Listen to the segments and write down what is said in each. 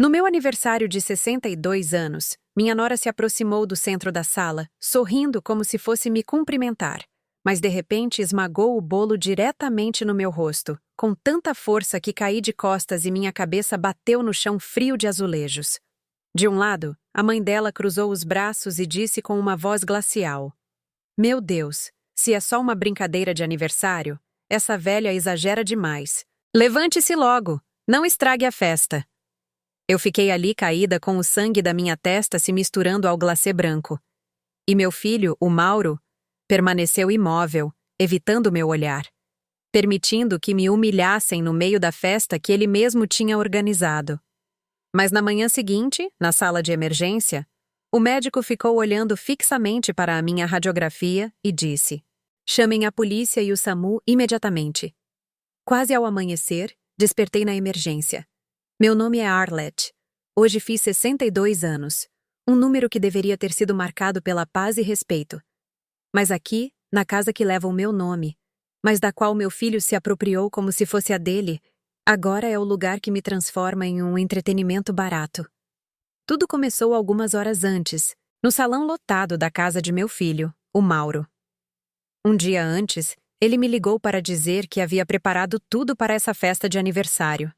No meu aniversário de 62 anos, minha nora se aproximou do centro da sala, sorrindo como se fosse me cumprimentar, mas de repente esmagou o bolo diretamente no meu rosto, com tanta força que caí de costas e minha cabeça bateu no chão frio de azulejos. De um lado, a mãe dela cruzou os braços e disse com uma voz glacial: "Meu Deus, se é só uma brincadeira de aniversário, essa velha exagera demais. Levante-se logo, não estrague a festa." Eu fiquei ali caída com o sangue da minha testa se misturando ao glacê branco. E meu filho, o Mauro, permaneceu imóvel, evitando meu olhar, permitindo que me humilhassem no meio da festa que ele mesmo tinha organizado. Mas na manhã seguinte, na sala de emergência, o médico ficou olhando fixamente para a minha radiografia e disse: "Chamem a polícia e o SAMU imediatamente." Quase ao amanhecer, despertei na emergência. Meu nome é Arlette. Hoje fiz 62 anos. Um número que deveria ter sido marcado pela paz e respeito. Mas aqui, na casa que leva o meu nome, mas da qual meu filho se apropriou como se fosse a dele, agora é o lugar que me transforma em um entretenimento barato. Tudo começou algumas horas antes, no salão lotado da casa de meu filho, o Mauro. Um dia antes, ele me ligou para dizer que havia preparado tudo para essa festa de aniversário.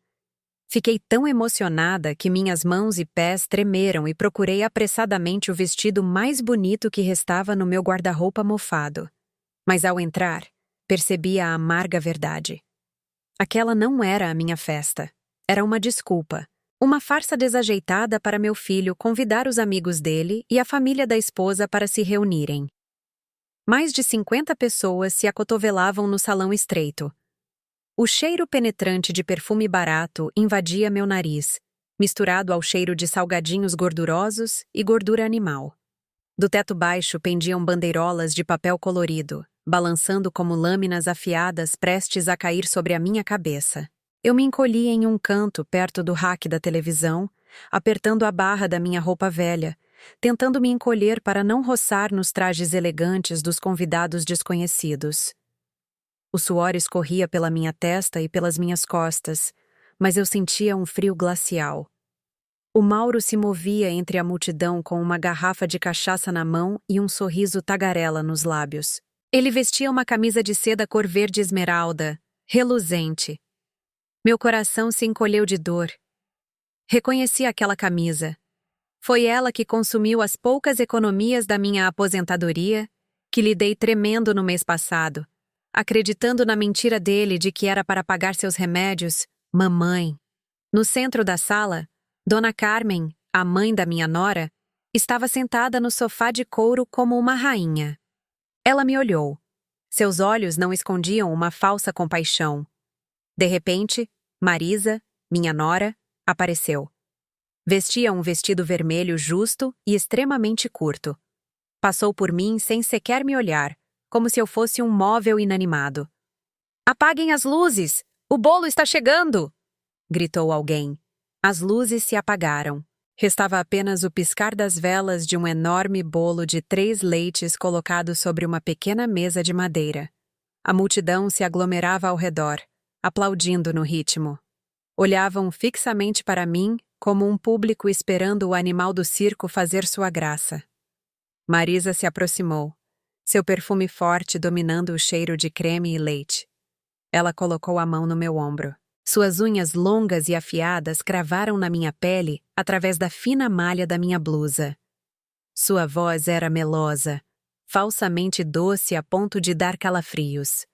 Fiquei tão emocionada que minhas mãos e pés tremeram e procurei apressadamente o vestido mais bonito que restava no meu guarda-roupa mofado. Mas ao entrar, percebi a amarga verdade. Aquela não era a minha festa. Era uma desculpa. Uma farsa desajeitada para meu filho convidar os amigos dele e a família da esposa para se reunirem. Mais de 50 pessoas se acotovelavam no salão estreito. O cheiro penetrante de perfume barato invadia meu nariz, misturado ao cheiro de salgadinhos gordurosos e gordura animal. Do teto baixo pendiam bandeirolas de papel colorido, balançando como lâminas afiadas prestes a cair sobre a minha cabeça. Eu me encolhi em um canto perto do rack da televisão, apertando a barra da minha roupa velha, tentando me encolher para não roçar nos trajes elegantes dos convidados desconhecidos. O suor escorria pela minha testa e pelas minhas costas, mas eu sentia um frio glacial. O Mauro se movia entre a multidão com uma garrafa de cachaça na mão e um sorriso tagarela nos lábios. Ele vestia uma camisa de seda cor verde esmeralda, reluzente. Meu coração se encolheu de dor. Reconheci aquela camisa. Foi ela que consumiu as poucas economias da minha aposentadoria, que lhe dei tremendo no mês passado, acreditando na mentira dele de que era para pagar seus remédios. Mamãe. No centro da sala, Dona Carmen, a mãe da minha nora, estava sentada no sofá de couro como uma rainha. Ela me olhou. Seus olhos não escondiam uma falsa compaixão. De repente, Marisa, minha nora, apareceu. Vestia um vestido vermelho justo e extremamente curto. Passou por mim sem sequer me olhar, como se eu fosse um móvel inanimado. "Apaguem as luzes! O bolo está chegando!" gritou alguém. As luzes se apagaram. Restava apenas o piscar das velas de um enorme bolo de 3 leites colocado sobre uma pequena mesa de madeira. A multidão se aglomerava ao redor, aplaudindo no ritmo. Olhavam fixamente para mim como um público esperando o animal do circo fazer sua graça. Marisa se aproximou, seu perfume forte dominando o cheiro de creme e leite. Ela colocou a mão no meu ombro. Suas unhas longas e afiadas cravaram na minha pele através da fina malha da minha blusa. Sua voz era melosa, falsamente doce a ponto de dar calafrios.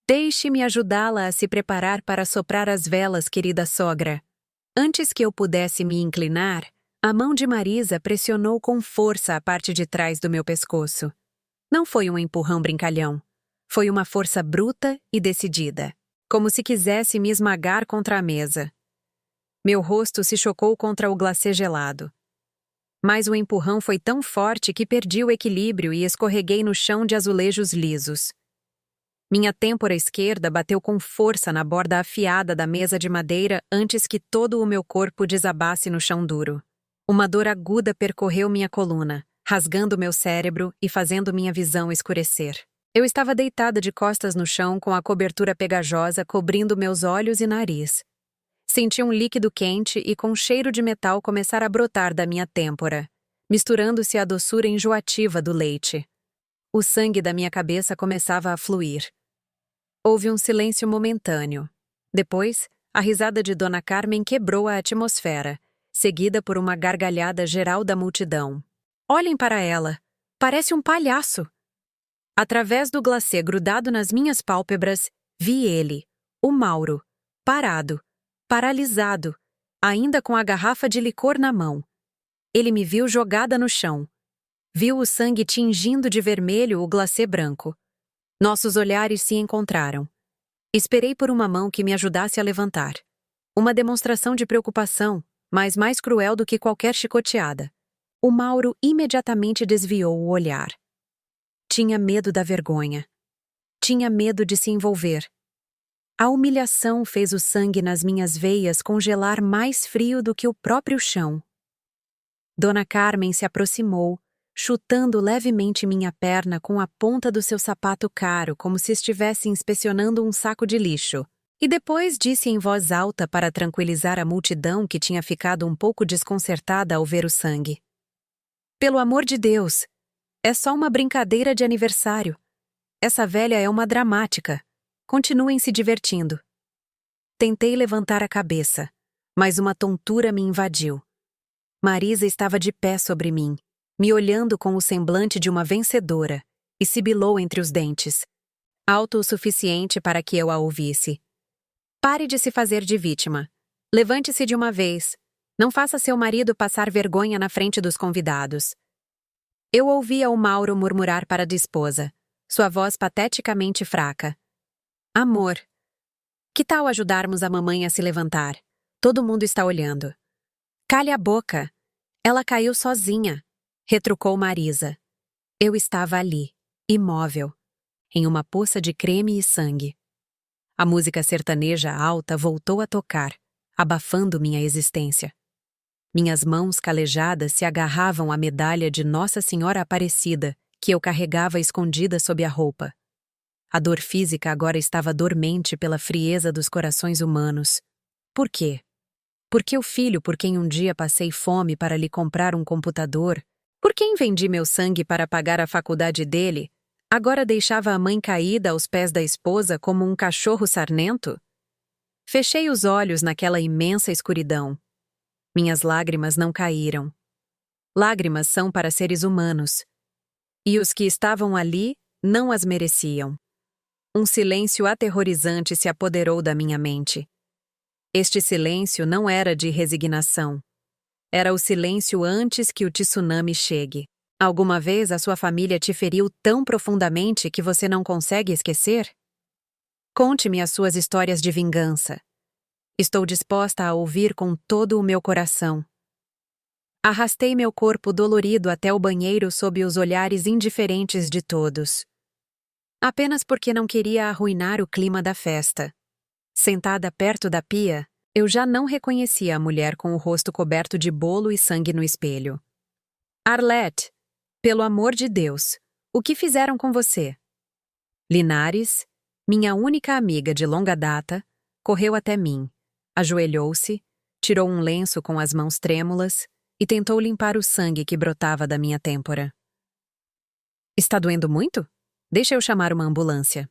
"Deixe-me ajudá-la a se preparar para soprar as velas, querida sogra." Antes que eu pudesse me inclinar, a mão de Marisa pressionou com força a parte de trás do meu pescoço. Não foi um empurrão brincalhão. Foi uma força bruta e decidida, como se quisesse me esmagar contra a mesa. Meu rosto se chocou contra o glacê gelado. Mas o empurrão foi tão forte que perdi o equilíbrio e escorreguei no chão de azulejos lisos. Minha têmpora esquerda bateu com força na borda afiada da mesa de madeira antes que todo o meu corpo desabasse no chão duro. Uma dor aguda percorreu minha coluna, rasgando meu cérebro e fazendo minha visão escurecer. Eu estava deitada de costas no chão com a cobertura pegajosa cobrindo meus olhos e nariz. Senti um líquido quente e com cheiro de metal começar a brotar da minha têmpora, misturando-se à doçura enjoativa do leite. O sangue da minha cabeça começava a fluir. Houve um silêncio momentâneo. Depois, a risada de Dona Carmen quebrou a atmosfera, seguida por uma gargalhada geral da multidão. Olhem para ela! Parece um palhaço! Através do glacê grudado nas minhas pálpebras, vi ele, o Mauro, parado, paralisado, ainda com a garrafa de licor na mão. Ele me viu jogada no chão. Viu o sangue tingindo de vermelho o glacê branco. Nossos olhares se encontraram. Esperei por uma mão que me ajudasse a levantar. Uma demonstração de preocupação, mas mais cruel do que qualquer chicoteada. O Mauro imediatamente desviou o olhar. Tinha medo da vergonha. Tinha medo de se envolver. A humilhação fez o sangue nas minhas veias congelar mais frio do que o próprio chão. Dona Carmen se aproximou, chutando levemente minha perna com a ponta do seu sapato caro, como se estivesse inspecionando um saco de lixo. E depois disse em voz alta para tranquilizar a multidão que tinha ficado um pouco desconcertada ao ver o sangue. Pelo amor de Deus! É só uma brincadeira de aniversário. Essa velha é uma dramática. Continuem se divertindo. Tentei levantar a cabeça, mas uma tontura me invadiu. Marisa estava de pé sobre mim, me olhando com o semblante de uma vencedora, e sibilou entre os dentes. Alto o suficiente para que eu a ouvisse. Pare de se fazer de vítima. Levante-se de uma vez. Não faça seu marido passar vergonha na frente dos convidados. Eu ouvia o Mauro murmurar para a esposa, sua voz pateticamente fraca. Amor, que tal ajudarmos a mamãe a se levantar? Todo mundo está olhando. Cale a boca. Ela caiu sozinha, retrucou Marisa. Eu estava ali, imóvel, em uma poça de creme e sangue. A música sertaneja alta voltou a tocar, abafando minha existência. Minhas mãos calejadas se agarravam à medalha de Nossa Senhora Aparecida, que eu carregava escondida sob a roupa. A dor física agora estava dormente pela frieza dos corações humanos. Por quê? Porque o filho por quem um dia passei fome para lhe comprar um computador, por quem vendi meu sangue para pagar a faculdade dele, agora deixava a mãe caída aos pés da esposa como um cachorro sarnento? Fechei os olhos naquela imensa escuridão. Minhas lágrimas não caíram. Lágrimas são para seres humanos. E os que estavam ali não as mereciam. Um silêncio aterrorizante se apoderou da minha mente. Este silêncio não era de resignação. Era o silêncio antes que o tsunami chegue. Alguma vez a sua família te feriu tão profundamente que você não consegue esquecer? Conte-me as suas histórias de vingança. Estou disposta a ouvir com todo o meu coração. Arrastei meu corpo dolorido até o banheiro sob os olhares indiferentes de todos. Apenas porque não queria arruinar o clima da festa. Sentada perto da pia, eu já não reconhecia a mulher com o rosto coberto de bolo e sangue no espelho. Arlete, pelo amor de Deus, o que fizeram com você? Linares, minha única amiga de longa data, correu até mim, ajoelhou-se, tirou um lenço com as mãos trêmulas e tentou limpar o sangue que brotava da minha têmpora. Está doendo muito? Deixa eu chamar uma ambulância.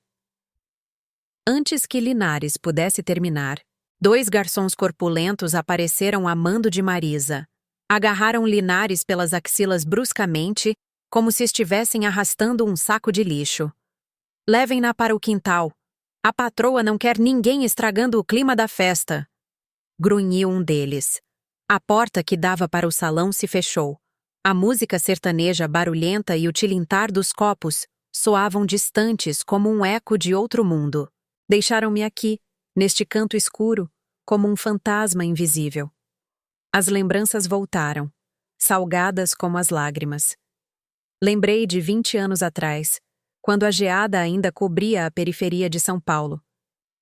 Antes que Linares pudesse terminar, 2 garçons corpulentos apareceram a mando de Marisa. Agarraram Linares pelas axilas bruscamente, como se estivessem arrastando um saco de lixo. Levem-na para o quintal. A patroa não quer ninguém estragando o clima da festa. Grunhiu um deles. A porta que dava para o salão se fechou. A música sertaneja barulhenta e o tilintar dos copos soavam distantes como um eco de outro mundo. Deixaram-me aqui, neste canto escuro, como um fantasma invisível. As lembranças voltaram, salgadas como as lágrimas. Lembrei de 20 anos atrás, quando a geada ainda cobria a periferia de São Paulo.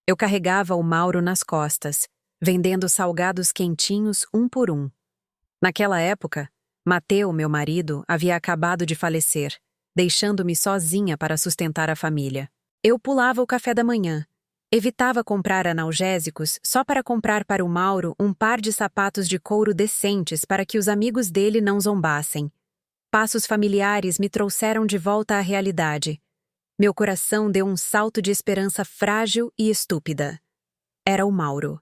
Eu carregava o Mauro nas costas, vendendo salgados quentinhos um por um. Naquela época, Mateu, meu marido, havia acabado de falecer, deixando-me sozinha para sustentar a família. Eu pulava o café da manhã, Evitava comprar analgésicos só para comprar para o Mauro um par de sapatos de couro decentes para que os amigos dele não zombassem. Passos familiares me trouxeram de volta à realidade. Meu coração deu um salto de esperança frágil e estúpida. Era o Mauro.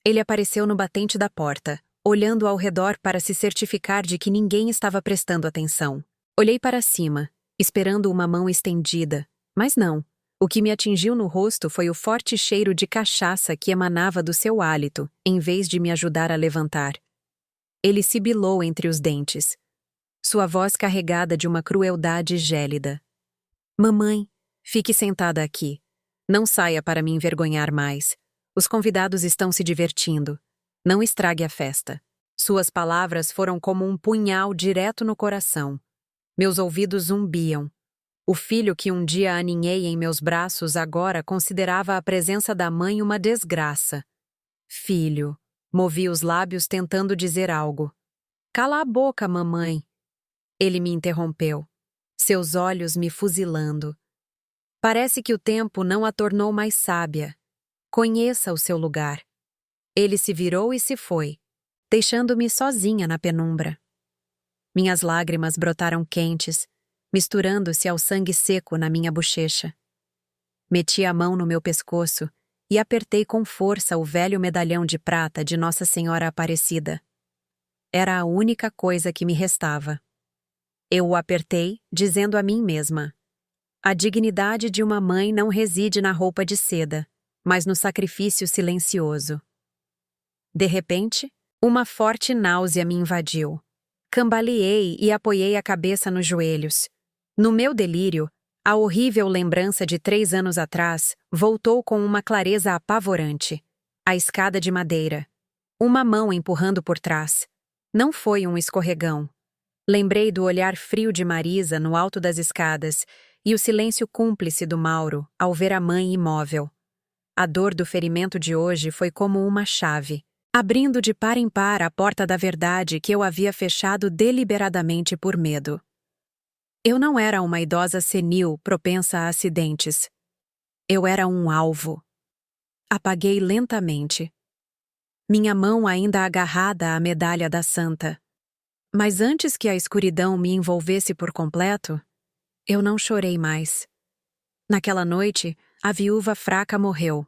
Ele apareceu no batente da porta, olhando ao redor para se certificar de que ninguém estava prestando atenção. Olhei para cima, esperando uma mão estendida, mas não. O que me atingiu no rosto foi o forte cheiro de cachaça que emanava do seu hálito, em vez de me ajudar a levantar. Ele sibilou entre os dentes, sua voz carregada de uma crueldade gélida. Mamãe, fique sentada aqui. Não saia para me envergonhar mais. Os convidados estão se divertindo. Não estrague a festa. Suas palavras foram como um punhal direto no coração. Meus ouvidos zumbiam. O filho que um dia aninhei em meus braços agora considerava a presença da mãe uma desgraça. Filho, movi os lábios tentando dizer algo. Cala a boca, mamãe. Ele me interrompeu, seus olhos me fuzilando. Parece que o tempo não a tornou mais sábia. Conheça o seu lugar. Ele se virou e se foi, deixando-me sozinha na penumbra. Minhas lágrimas brotaram quentes, misturando-se ao sangue seco na minha bochecha. Meti a mão no meu pescoço e apertei com força o velho medalhão de prata de Nossa Senhora Aparecida. Era a única coisa que me restava. Eu o apertei, dizendo a mim mesma: a dignidade de uma mãe não reside na roupa de seda, mas no sacrifício silencioso. De repente, uma forte náusea me invadiu. Cambaleei e apoiei a cabeça nos joelhos. No meu delírio, a horrível lembrança de 3 anos atrás voltou com uma clareza apavorante. A escada de madeira. Uma mão empurrando por trás. Não foi um escorregão. Lembrei do olhar frio de Marisa no alto das escadas e o silêncio cúmplice do Mauro ao ver a mãe imóvel. A dor do ferimento de hoje foi como uma chave, abrindo de par em par a porta da verdade que eu havia fechado deliberadamente por medo. Eu não era uma idosa senil propensa a acidentes. Eu era um alvo. Apaguei lentamente. Minha mão ainda agarrada à medalha da santa. Mas antes que a escuridão me envolvesse por completo, eu não chorei mais. Naquela noite, a viúva fraca morreu.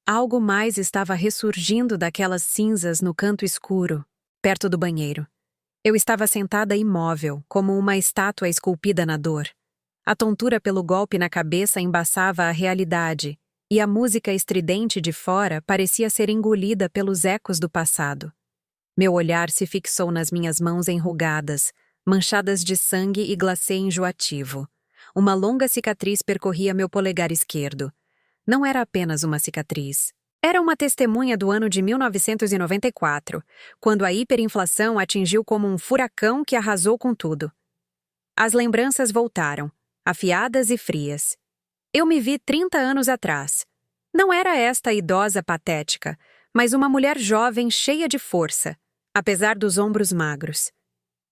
Algo mais estava ressurgindo daquelas cinzas no canto escuro, perto do banheiro. Eu estava sentada imóvel, como uma estátua esculpida na dor. A tontura pelo golpe na cabeça embaçava a realidade, e a música estridente de fora parecia ser engolida pelos ecos do passado. Meu olhar se fixou nas minhas mãos enrugadas, manchadas de sangue e glacê enjoativo. Uma longa cicatriz percorria meu polegar esquerdo. Não era apenas uma cicatriz. Era uma testemunha do ano de 1994, quando a hiperinflação atingiu como um furacão que arrasou com tudo. As lembranças voltaram, afiadas e frias. Eu me vi 30 anos atrás. Não era esta idosa patética, mas uma mulher jovem cheia de força, apesar dos ombros magros.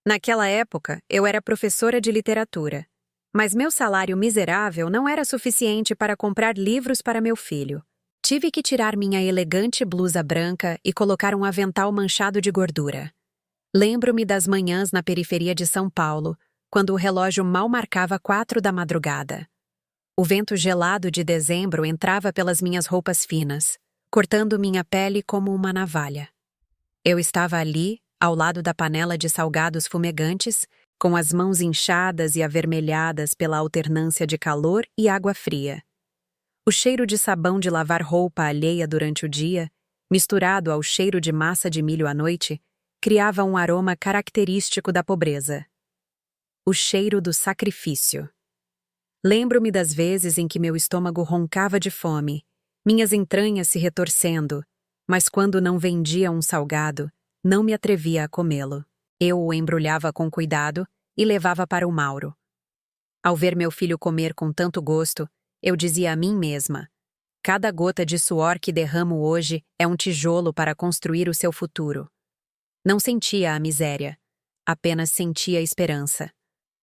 Naquela época, eu era professora de literatura, mas meu salário miserável não era suficiente para comprar livros para meu filho. Tive que tirar minha elegante blusa branca e colocar um avental manchado de gordura. Lembro-me das manhãs na periferia de São Paulo, quando o relógio mal marcava 4 da madrugada. O vento gelado de dezembro entrava pelas minhas roupas finas, cortando minha pele como uma navalha. Eu estava ali, ao lado da panela de salgados fumegantes, com as mãos inchadas e avermelhadas pela alternância de calor e água fria. O cheiro de sabão de lavar roupa alheia durante o dia, misturado ao cheiro de massa de milho à noite, criava um aroma característico da pobreza. O cheiro do sacrifício. Lembro-me das vezes em que meu estômago roncava de fome, minhas entranhas se retorcendo, mas quando não vendia um salgado, não me atrevia a comê-lo. Eu o embrulhava com cuidado e levava para o Mauro. Ao ver meu filho comer com tanto gosto, eu dizia a mim mesma: cada gota de suor que derramo hoje é um tijolo para construir o seu futuro. Não sentia a miséria, apenas sentia a esperança.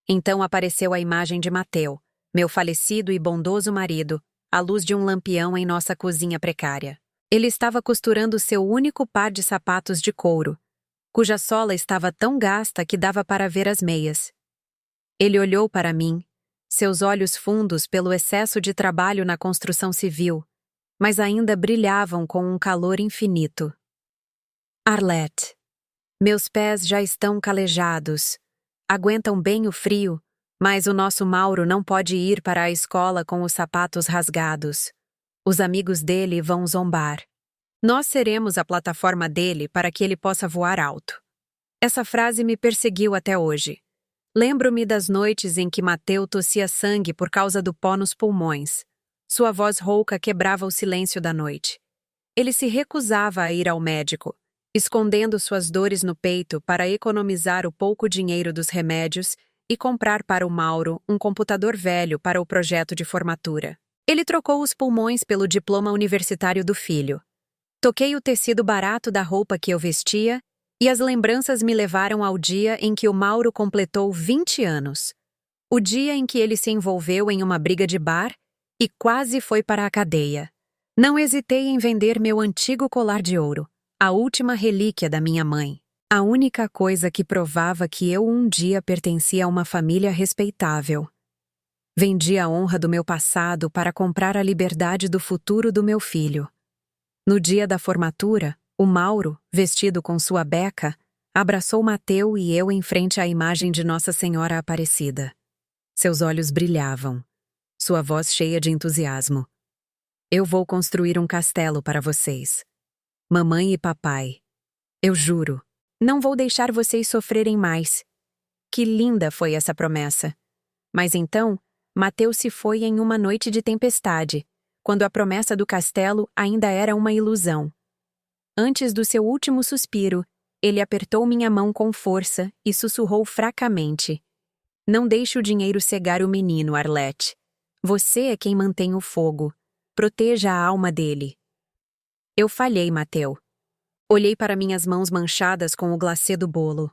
Então apareceu a imagem de Mateu, meu falecido e bondoso marido, à luz de um lampião em nossa cozinha precária. Ele estava costurando seu único par de sapatos de couro, cuja sola estava tão gasta que dava para ver as meias. Ele olhou para mim, seus olhos fundos pelo excesso de trabalho na construção civil, mas ainda brilhavam com um calor infinito. Arlette, meus pés já estão calejados. Aguentam bem o frio, mas o nosso Mauro não pode ir para a escola com os sapatos rasgados. Os amigos dele vão zombar. Nós seremos a plataforma dele para que ele possa voar alto. Essa frase me perseguiu até hoje. Lembro-me das noites em que Mateu tossia sangue por causa do pó nos pulmões. Sua voz rouca quebrava o silêncio da noite. Ele se recusava a ir ao médico, escondendo suas dores no peito para economizar o pouco dinheiro dos remédios e comprar para o Mauro um computador velho para o projeto de formatura. Ele trocou os pulmões pelo diploma universitário do filho. Toquei o tecido barato da roupa que eu vestia e as lembranças me levaram ao dia em que o Mauro completou 20 anos. O dia em que ele se envolveu em uma briga de bar e quase foi para a cadeia. Não hesitei em vender meu antigo colar de ouro, a última relíquia da minha mãe. A única coisa que provava que eu um dia pertencia a uma família respeitável. Vendi a honra do meu passado para comprar a liberdade do futuro do meu filho. No dia da formatura, o Mauro, vestido com sua beca, abraçou Mateu e eu em frente à imagem de Nossa Senhora Aparecida. Seus olhos brilhavam, sua voz cheia de entusiasmo. Eu vou construir um castelo para vocês. Mamãe e papai. Eu juro, não vou deixar vocês sofrerem mais. Que linda foi essa promessa. Mas então, Mateu se foi em uma noite de tempestade, quando a promessa do castelo ainda era uma ilusão. Antes do seu último suspiro, ele apertou minha mão com força e sussurrou fracamente. Não deixe o dinheiro cegar o menino, Arlette. Você é quem mantém o fogo. Proteja a alma dele. Eu falhei, Mateu. Olhei para minhas mãos manchadas com o glacê do bolo.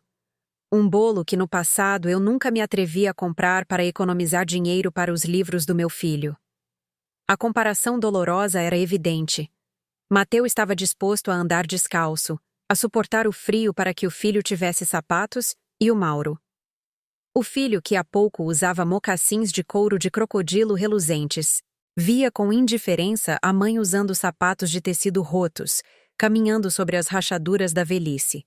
Um bolo que no passado eu nunca me atrevia a comprar para economizar dinheiro para os livros do meu filho. A comparação dolorosa era evidente. Mateu estava disposto a andar descalço, a suportar o frio para que o filho tivesse sapatos, e o Mauro. O filho, que há pouco usava mocassins de couro de crocodilo reluzentes, via com indiferença a mãe usando sapatos de tecido rotos, caminhando sobre as rachaduras da velhice.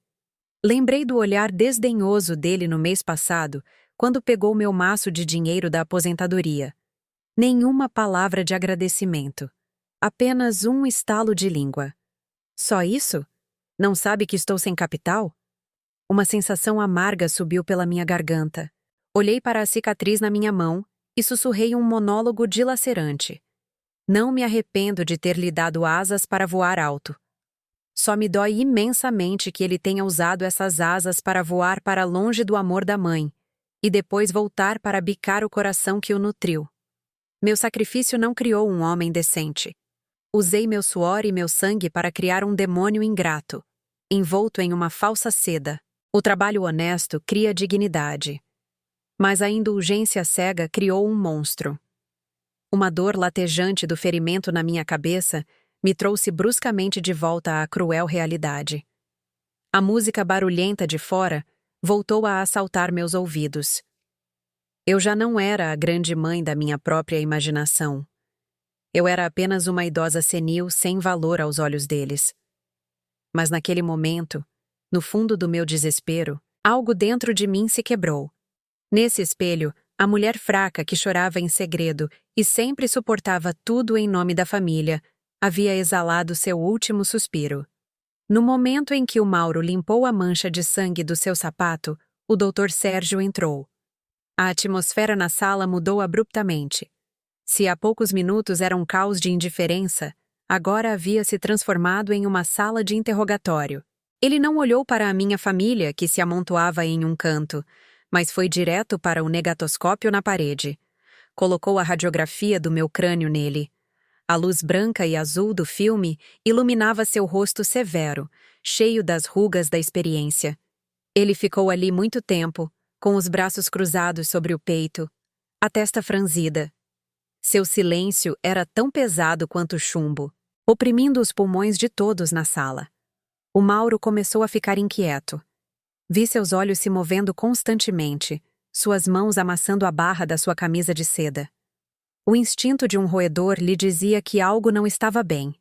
Lembrei do olhar desdenhoso dele no mês passado, quando pegou meu maço de dinheiro da aposentadoria. Nenhuma palavra de agradecimento. Apenas um estalo de língua. Só isso? Não sabe que estou sem capital? Uma sensação amarga subiu pela minha garganta. Olhei para a cicatriz na minha mão e sussurrei um monólogo dilacerante. Não me arrependo de ter lhe dado asas para voar alto. Só me dói imensamente que ele tenha usado essas asas para voar para longe do amor da mãe, e depois voltar para bicar o coração que o nutriu. Meu sacrifício não criou um homem decente. Usei meu suor e meu sangue para criar um demônio ingrato, envolto em uma falsa seda. O trabalho honesto cria dignidade. Mas a indulgência cega criou um monstro. Uma dor latejante do ferimento na minha cabeça me trouxe bruscamente de volta à cruel realidade. A música barulhenta de fora voltou a assaltar meus ouvidos. Eu já não era a grande mãe da minha própria imaginação. Eu era apenas uma idosa senil sem valor aos olhos deles. Mas naquele momento, no fundo do meu desespero, algo dentro de mim se quebrou. Nesse espelho, a mulher fraca que chorava em segredo e sempre suportava tudo em nome da família, havia exalado seu último suspiro. No momento em que o Mauro limpou a mancha de sangue do seu sapato, o Dr. Sérgio entrou. A atmosfera na sala mudou abruptamente. Se há poucos minutos era um caos de indiferença, agora havia se transformado em uma sala de interrogatório. Ele não olhou para a minha família, que se amontoava em um canto, mas foi direto para o negatoscópio na parede. Colocou a radiografia do meu crânio nele. A luz branca e azul do filme iluminava seu rosto severo, cheio das rugas da experiência. Ele ficou ali muito tempo, com os braços cruzados sobre o peito, a testa franzida. Seu silêncio era tão pesado quanto chumbo, oprimindo os pulmões de todos na sala. O Mauro começou a ficar inquieto. Vi seus olhos se movendo constantemente, suas mãos amassando a barra da sua camisa de seda. O instinto de um roedor lhe dizia que algo não estava bem.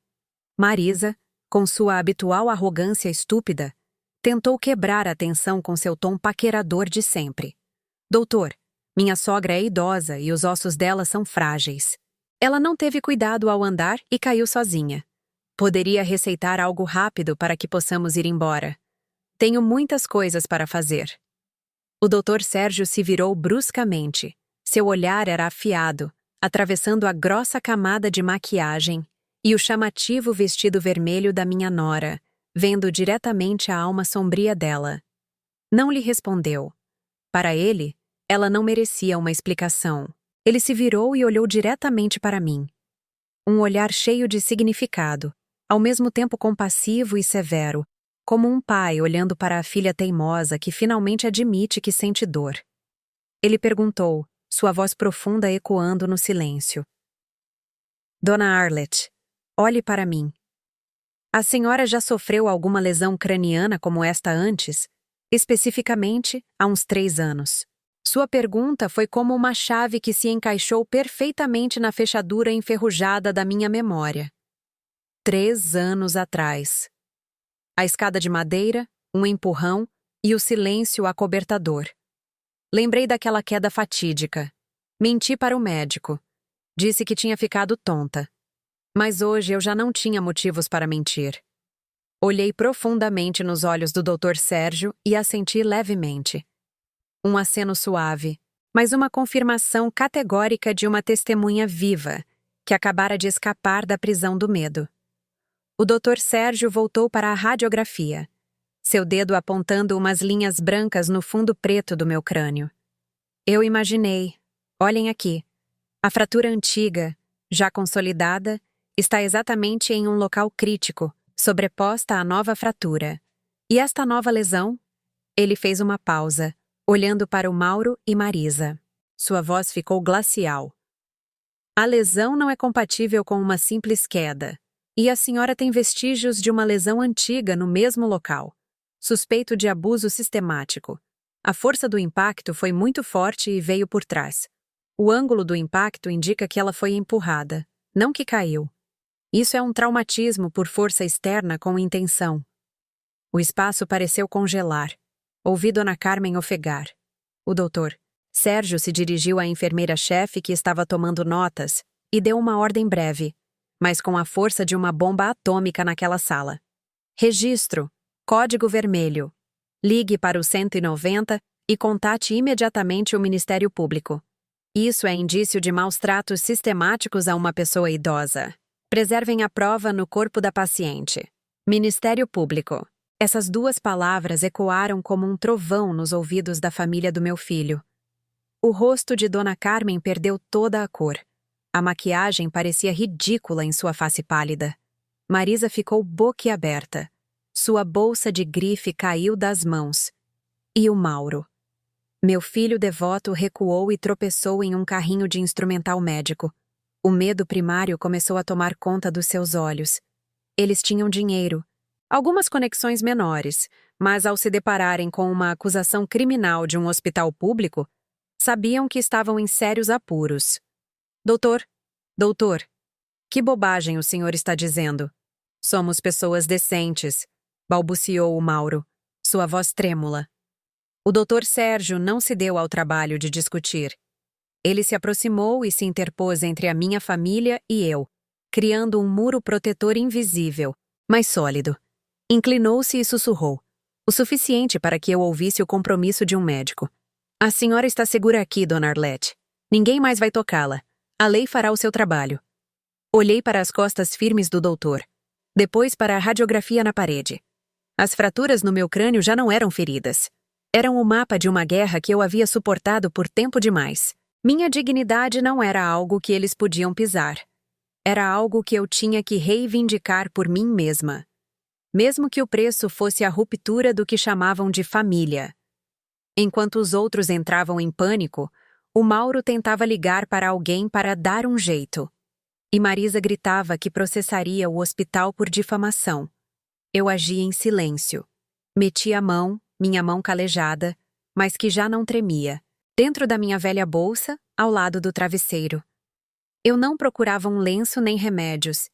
Marisa, com sua habitual arrogância estúpida, tentou quebrar a tensão com seu tom paquerador de sempre. Doutor, minha sogra é idosa e os ossos dela são frágeis. Ela não teve cuidado ao andar e caiu sozinha. Poderia receitar algo rápido para que possamos ir embora. Tenho muitas coisas para fazer. O Dr. Sérgio se virou bruscamente. Seu olhar era afiado, atravessando a grossa camada de maquiagem e o chamativo vestido vermelho da minha nora, vendo diretamente a alma sombria dela. Não lhe respondeu. Para ele, ela não merecia uma explicação. Ele se virou e olhou diretamente para mim. Um olhar cheio de significado, ao mesmo tempo compassivo e severo, como um pai olhando para a filha teimosa que finalmente admite que sente dor. Ele perguntou, sua voz profunda ecoando no silêncio. Dona Arlette, olhe para mim. A senhora já sofreu alguma lesão craniana como esta antes? Especificamente, há uns 3 anos. Sua pergunta foi como uma chave que se encaixou perfeitamente na fechadura enferrujada da minha memória. 3 anos atrás. A escada de madeira, um empurrão e o silêncio acobertador. Lembrei daquela queda fatídica. Menti para o médico. Disse que tinha ficado tonta. Mas hoje eu já não tinha motivos para mentir. Olhei profundamente nos olhos do Dr. Sérgio e assenti levemente. Um aceno suave, mas uma confirmação categórica de uma testemunha viva, que acabara de escapar da prisão do medo. O Dr. Sérgio voltou para a radiografia, seu dedo apontando umas linhas brancas no fundo preto do meu crânio. Eu imaginei, olhem aqui, a fratura antiga, já consolidada, está exatamente em um local crítico, sobreposta à nova fratura. E esta nova lesão? Ele fez uma pausa, olhando para o Mauro e Marisa. Sua voz ficou glacial. A lesão não é compatível com uma simples queda. E a senhora tem vestígios de uma lesão antiga no mesmo local. Suspeito de abuso sistemático. A força do impacto foi muito forte e veio por trás. O ângulo do impacto indica que ela foi empurrada, não que caiu. Isso é um traumatismo por força externa com intenção. O espaço pareceu congelar. Ouvi Dona Carmen ofegar. O doutor Sérgio se dirigiu à enfermeira-chefe que estava tomando notas e deu uma ordem breve, mas com a força de uma bomba atômica naquela sala. Registro. Código vermelho. Ligue para o 190 e contate imediatamente o Ministério Público. Isso é indício de maus tratos sistemáticos a uma pessoa idosa. Preservem a prova no corpo da paciente. Ministério Público. Essas 2 palavras ecoaram como um trovão nos ouvidos da família do meu filho. O rosto de Dona Carmen perdeu toda a cor. A maquiagem parecia ridícula em sua face pálida. Marisa ficou boquiaberta. Sua bolsa de grife caiu das mãos. E o Mauro? Meu filho devoto recuou e tropeçou em um carrinho de instrumental médico. O medo primário começou a tomar conta dos seus olhos. Eles tinham dinheiro. Algumas conexões menores, mas ao se depararem com uma acusação criminal de um hospital público, sabiam que estavam em sérios apuros. Doutor, que bobagem o senhor está dizendo? Somos pessoas decentes, balbuciou o Mauro, sua voz trêmula. O Dr. Sérgio não se deu ao trabalho de discutir. Ele se aproximou e se interpôs entre a minha família e eu, criando um muro protetor invisível, mas sólido. Inclinou-se e sussurrou, o suficiente para que eu ouvisse o compromisso de um médico. A senhora está segura aqui, Dona Arlette. Ninguém mais vai tocá-la. A lei fará o seu trabalho. Olhei para as costas firmes do doutor. Depois para a radiografia na parede. As fraturas no meu crânio já não eram feridas. Eram o mapa de uma guerra que eu havia suportado por tempo demais. Minha dignidade não era algo que eles podiam pisar. Era algo que eu tinha que reivindicar por mim mesma. Mesmo que o preço fosse a ruptura do que chamavam de família. Enquanto os outros entravam em pânico, O Mauro tentava ligar para alguém para dar um jeito. E Marisa gritava que processaria o hospital por difamação. Eu agia em silêncio. Meti a mão, minha mão calejada, mas que já não tremia, dentro da minha velha bolsa, ao lado do travesseiro. Eu não procurava um lenço nem remédios.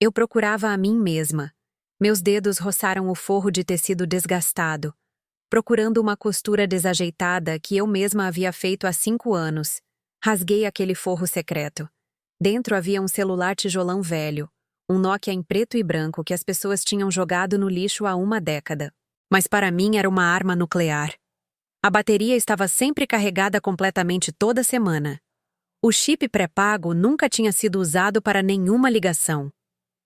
Eu procurava a mim mesma. Meus dedos roçaram o forro de tecido desgastado, procurando uma costura desajeitada que eu mesma havia feito há 5 anos. Rasguei aquele forro secreto. Dentro havia um celular tijolão velho, um Nokia em preto e branco que as pessoas tinham jogado no lixo há uma década. Mas para mim era uma arma nuclear. A bateria estava sempre carregada completamente toda semana. O chip pré-pago nunca tinha sido usado para nenhuma ligação.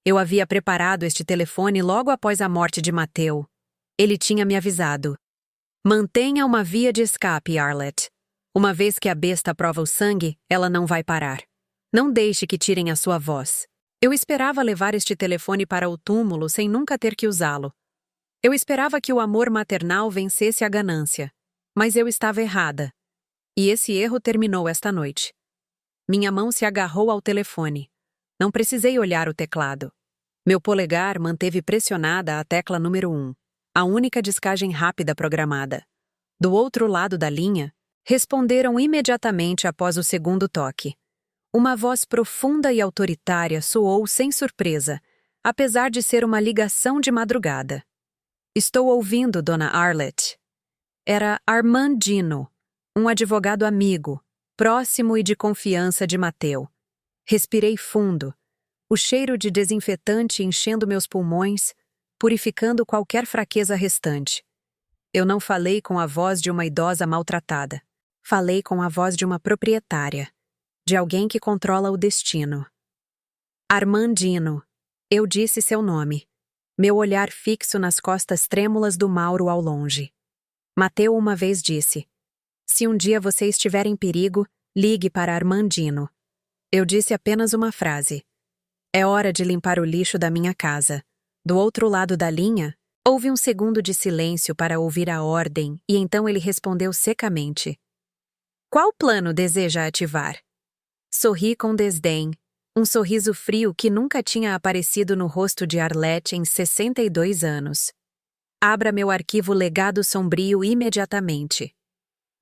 Eu havia preparado este telefone logo após a morte de Mateu. Ele tinha me avisado. Mantenha uma via de escape, Arlette. Uma vez que a besta prova o sangue, ela não vai parar. Não deixe que tirem a sua voz. Eu esperava levar este telefone para o túmulo sem nunca ter que usá-lo. Eu esperava que o amor maternal vencesse a ganância. Mas eu estava errada. E esse erro terminou esta noite. Minha mão se agarrou ao telefone. Não precisei olhar o teclado. Meu polegar manteve pressionada a tecla número 1, a única descagem rápida programada. Do outro lado da linha, responderam imediatamente após o segundo toque. Uma voz profunda e autoritária soou sem surpresa, apesar de ser uma ligação de madrugada. Estou ouvindo, Dona Arlette. Era Armandino, um advogado amigo, próximo e de confiança de Mateu. Respirei fundo, o cheiro de desinfetante enchendo meus pulmões, purificando qualquer fraqueza restante. Eu não falei com a voz de uma idosa maltratada. Falei com a voz de uma proprietária, de alguém que controla o destino. Armandino. Eu disse seu nome, meu olhar fixo nas costas trêmulas do Mauro ao longe. Mateu uma vez disse: se um dia você estiver em perigo, ligue para Armandino. Eu disse apenas uma frase. É hora de limpar o lixo da minha casa. Do outro lado da linha, houve um segundo de silêncio para ouvir a ordem e então ele respondeu secamente. Qual plano deseja ativar? Sorri com desdém, um sorriso frio que nunca tinha aparecido no rosto de Arlette em 62 anos. Abra meu arquivo Legado Sombrio imediatamente.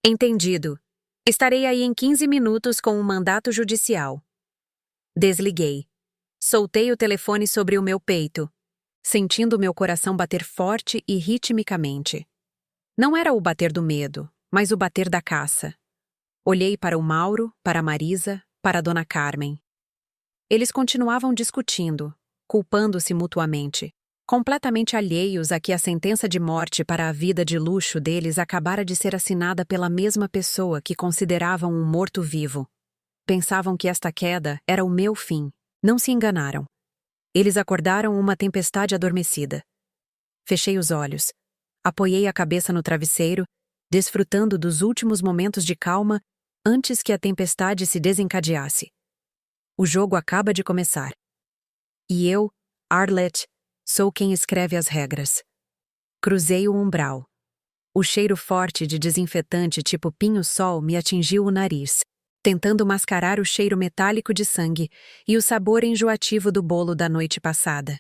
Entendido. Estarei aí em 15 minutos com um mandato judicial. Desliguei. Soltei o telefone sobre o meu peito, sentindo meu coração bater forte e ritmicamente. Não era o bater do medo, mas o bater da caça. Olhei para o Mauro, para a Marisa, para a Dona Carmen. Eles continuavam discutindo, culpando-se mutuamente, completamente alheios a que a sentença de morte para a vida de luxo deles acabara de ser assinada pela mesma pessoa que consideravam um morto-vivo. Pensavam que esta queda era o meu fim. Não se enganaram. Eles acordaram uma tempestade adormecida. Fechei os olhos. Apoiei a cabeça no travesseiro, desfrutando dos últimos momentos de calma antes que a tempestade se desencadeasse. O jogo acaba de começar. E eu, Arlette, sou quem escreve as regras. Cruzei o umbral. O cheiro forte de desinfetante tipo pinho-sol me atingiu o nariz, tentando mascarar o cheiro metálico de sangue e o sabor enjoativo do bolo da noite passada.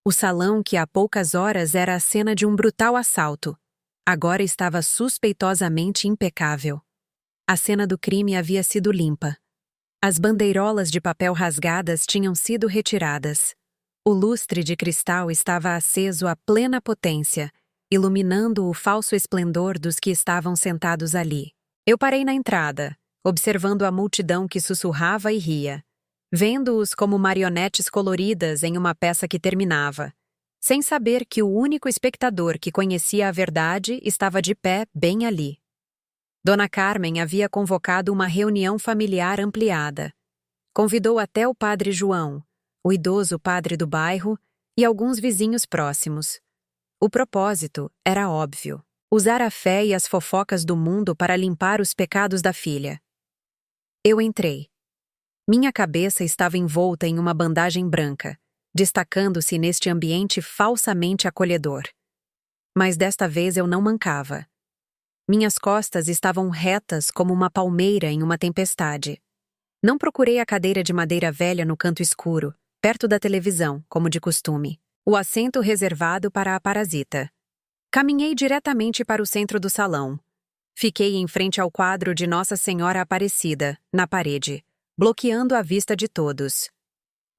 O salão que há poucas horas era a cena de um brutal assalto, agora estava suspeitosamente impecável. A cena do crime havia sido limpa. As bandeirolas de papel rasgadas tinham sido retiradas. O lustre de cristal estava aceso a plena potência, iluminando o falso esplendor dos que estavam sentados ali. Eu parei na entrada, observando a multidão que sussurrava e ria, vendo-os como marionetes coloridas em uma peça que terminava, sem saber que o único espectador que conhecia a verdade estava de pé bem ali. Dona Carmen havia convocado uma reunião familiar ampliada. Convidou até o padre João, o idoso padre do bairro e alguns vizinhos próximos. O propósito era óbvio: usar a fé e as fofocas do mundo para limpar os pecados da filha. Eu entrei. Minha cabeça estava envolta em uma bandagem branca, destacando-se neste ambiente falsamente acolhedor. Mas desta vez eu não mancava. Minhas costas estavam retas como uma palmeira em uma tempestade. Não procurei a cadeira de madeira velha no canto escuro, perto da televisão, como de costume. O assento reservado para a parasita. Caminhei diretamente para o centro do salão. Fiquei em frente ao quadro de Nossa Senhora Aparecida, na parede, bloqueando a vista de todos.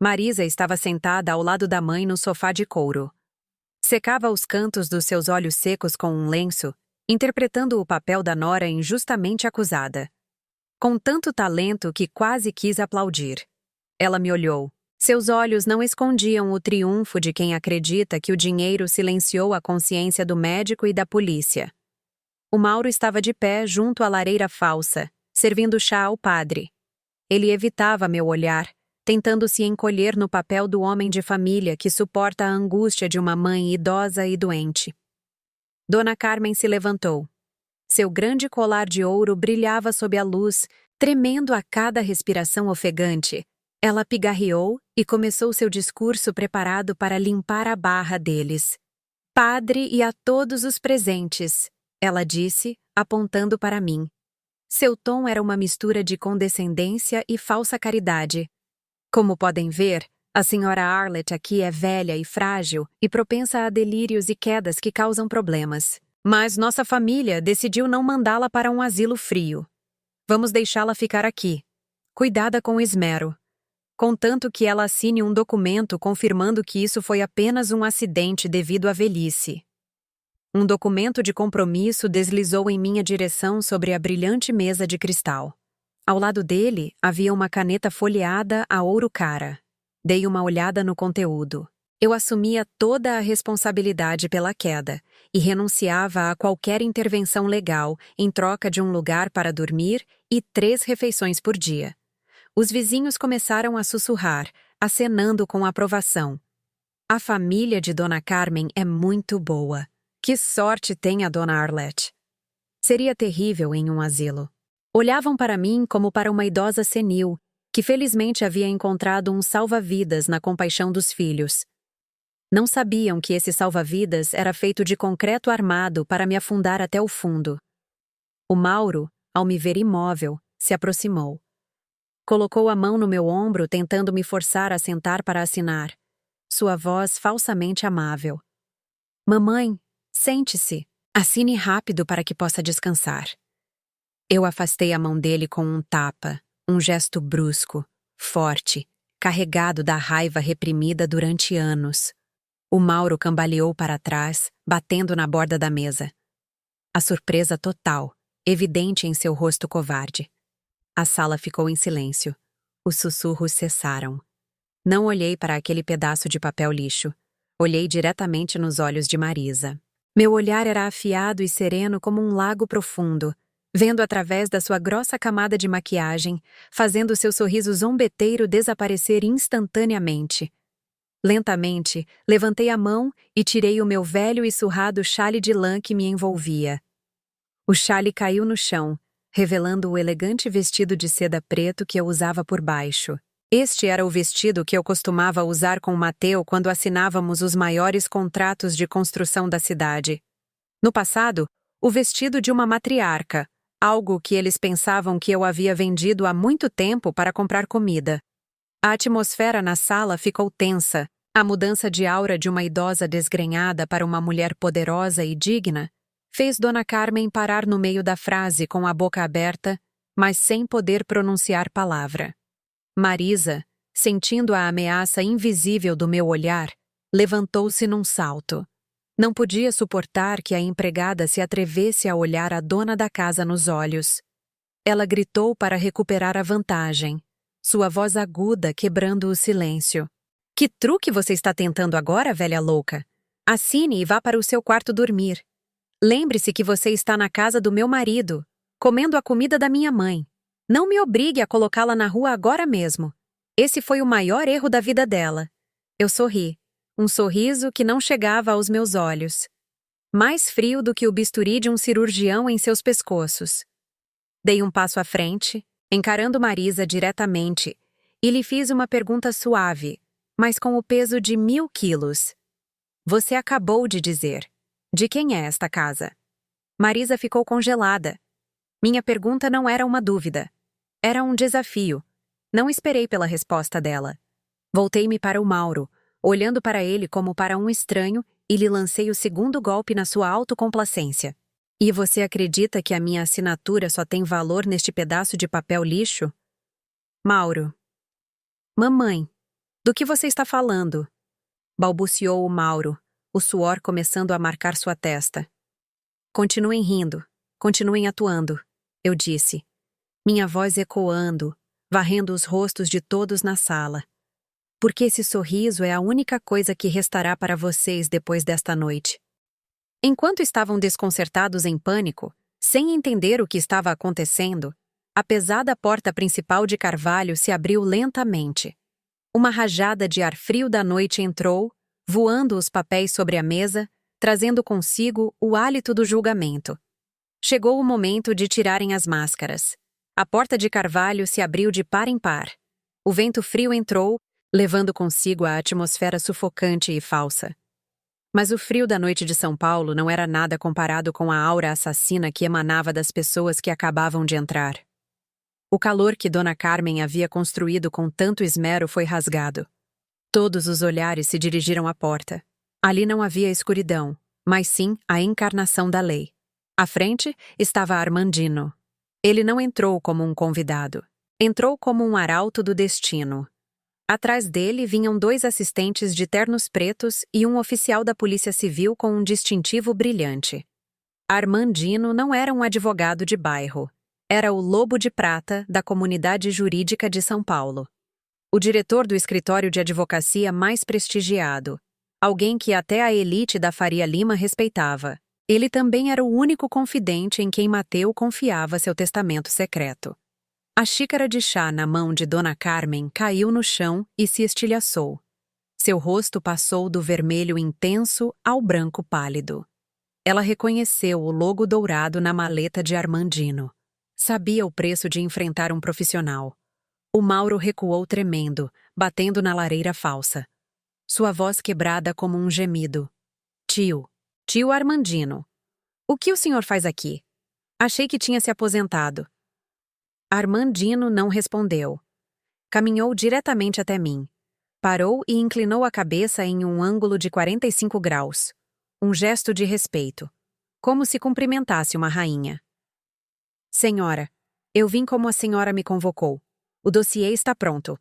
Marisa estava sentada ao lado da mãe no sofá de couro. Secava os cantos dos seus olhos secos com um lenço, interpretando o papel da nora injustamente acusada. Com tanto talento que quase quis aplaudir. Ela me olhou. Seus olhos não escondiam o triunfo de quem acredita que o dinheiro silenciou a consciência do médico e da polícia. O Mauro estava de pé junto à lareira falsa, servindo chá ao padre. Ele evitava meu olhar, tentando se encolher no papel do homem de família que suporta a angústia de uma mãe idosa e doente. Dona Carmen se levantou. Seu grande colar de ouro brilhava sob a luz, tremendo a cada respiração ofegante. Ela pigarreou e começou seu discurso preparado para limpar a barra deles. Padre e a todos os presentes, ela disse, apontando para mim. Seu tom era uma mistura de condescendência e falsa caridade. Como podem ver, a senhora Arlett aqui é velha e frágil e propensa a delírios e quedas que causam problemas. Mas nossa família decidiu não mandá-la para um asilo frio. Vamos deixá-la ficar aqui, cuidada com esmero. Contanto que ela assine um documento confirmando que isso foi apenas um acidente devido à velhice. Um documento de compromisso deslizou em minha direção sobre a brilhante mesa de cristal. Ao lado dele havia uma caneta folheada a ouro cara. Dei uma olhada no conteúdo. Eu assumia toda a responsabilidade pela queda e renunciava a qualquer intervenção legal em troca de um lugar para dormir e 3 refeições por dia. Os vizinhos começaram a sussurrar, acenando com aprovação. A família de Dona Carmen é muito boa. Que sorte tem a Dona Arlett. Seria terrível em um asilo. Olhavam para mim como para uma idosa senil, que felizmente havia encontrado um salva-vidas na compaixão dos filhos. Não sabiam que esse salva-vidas era feito de concreto armado para me afundar até o fundo. O Mauro, ao me ver imóvel, se aproximou. Colocou a mão no meu ombro tentando me forçar a sentar para assinar. Sua voz falsamente amável. Mamãe, sente-se. Assine rápido para que possa descansar. Eu afastei a mão dele com um tapa, um gesto brusco, forte, carregado da raiva reprimida durante anos. O Mauro cambaleou para trás, batendo na borda da mesa. A surpresa total, evidente em seu rosto covarde. A sala ficou em silêncio. Os sussurros cessaram. Não olhei para aquele pedaço de papel lixo. Olhei diretamente nos olhos de Marisa. Meu olhar era afiado e sereno como um lago profundo, vendo através da sua grossa camada de maquiagem, fazendo seu sorriso zombeteiro desaparecer instantaneamente. Lentamente, levantei a mão e tirei o meu velho e surrado chale de lã que me envolvia. O chale caiu no chão, revelando o elegante vestido de seda preto que eu usava por baixo. Este era o vestido que eu costumava usar com Mateu quando assinávamos os maiores contratos de construção da cidade. No passado, o vestido de uma matriarca, algo que eles pensavam que eu havia vendido há muito tempo para comprar comida. A atmosfera na sala ficou tensa. A mudança de aura de uma idosa desgrenhada para uma mulher poderosa e digna fez Dona Carmen parar no meio da frase com a boca aberta, mas sem poder pronunciar palavra. Marisa, sentindo a ameaça invisível do meu olhar, levantou-se num salto. Não podia suportar que a empregada se atrevesse a olhar a dona da casa nos olhos. Ela gritou para recuperar a vantagem, sua voz aguda quebrando o silêncio. Que truque você está tentando agora, velha louca? Assine e vá para o seu quarto dormir. Lembre-se que você está na casa do meu marido, comendo a comida da minha mãe. Não me obrigue a colocá-la na rua agora mesmo. Esse foi o maior erro da vida dela. Eu sorri, um sorriso que não chegava aos meus olhos. Mais frio do que o bisturi de um cirurgião em seus pescoços. Dei um passo à frente, encarando Marisa diretamente, e lhe fiz uma pergunta suave, mas com o peso de 1000 quilos. Você acabou de dizer. De quem é esta casa? Marisa ficou congelada. Minha pergunta não era uma dúvida. Era um desafio. Não esperei pela resposta dela. Voltei-me para o Mauro, olhando para ele como para um estranho, e lhe lancei o segundo golpe na sua autocomplacência. E você acredita que a minha assinatura só tem valor neste pedaço de papel lixo? Mauro. Mamãe, do que você está falando? Balbuciou o Mauro, o suor começando a marcar sua testa. Continuem rindo, continuem atuando, eu disse. Minha voz ecoando, varrendo os rostos de todos na sala. Porque esse sorriso é a única coisa que restará para vocês depois desta noite. Enquanto estavam desconcertados em pânico, sem entender o que estava acontecendo, a pesada porta principal de carvalho se abriu lentamente. Uma rajada de ar frio da noite entrou, voando os papéis sobre a mesa, trazendo consigo o hálito do julgamento. Chegou o momento de tirarem as máscaras. A porta de carvalho se abriu de par em par. O vento frio entrou, levando consigo a atmosfera sufocante e falsa. Mas o frio da noite de São Paulo não era nada comparado com a aura assassina que emanava das pessoas que acabavam de entrar. O calor que Dona Carmen havia construído com tanto esmero foi rasgado. Todos os olhares se dirigiram à porta. Ali não havia escuridão, mas sim a encarnação da lei. À frente estava Armandino. Ele não entrou como um convidado. Entrou como um arauto do destino. Atrás dele vinham 2 assistentes de ternos pretos e um oficial da Polícia Civil com um distintivo brilhante. Armandino não era um advogado de bairro. Era o lobo de prata da comunidade jurídica de São Paulo. O diretor do escritório de advocacia mais prestigiado. Alguém que até a elite da Faria Lima respeitava. Ele também era o único confidente em quem Mateu confiava seu testamento secreto. A xícara de chá na mão de Dona Carmen caiu no chão e se estilhaçou. Seu rosto passou do vermelho intenso ao branco pálido. Ela reconheceu o logo dourado na maleta de Armandino. Sabia o preço de enfrentar um profissional. O Mauro recuou tremendo, batendo na lareira falsa. Sua voz quebrada como um gemido. Tio Armandino. O que o senhor faz aqui? Achei que tinha se aposentado. Armandino não respondeu. Caminhou diretamente até mim. Parou e inclinou a cabeça em um ângulo de 45 graus. Um gesto de respeito. Como se cumprimentasse uma rainha. Senhora, eu vim como a senhora me convocou. O dossiê está pronto.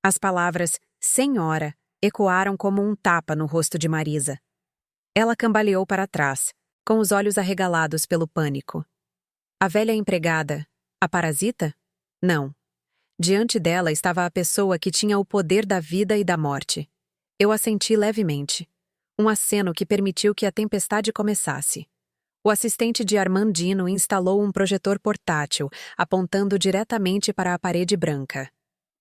As palavras senhora ecoaram como um tapa no rosto de Marisa. Ela cambaleou para trás, com os olhos arregalados pelo pânico. A velha empregada, a parasita? Não. Diante dela estava a pessoa que tinha o poder da vida e da morte. Eu assenti levemente. Um aceno que permitiu que a tempestade começasse. O assistente de Armandino instalou um projetor portátil, apontando diretamente para a parede branca.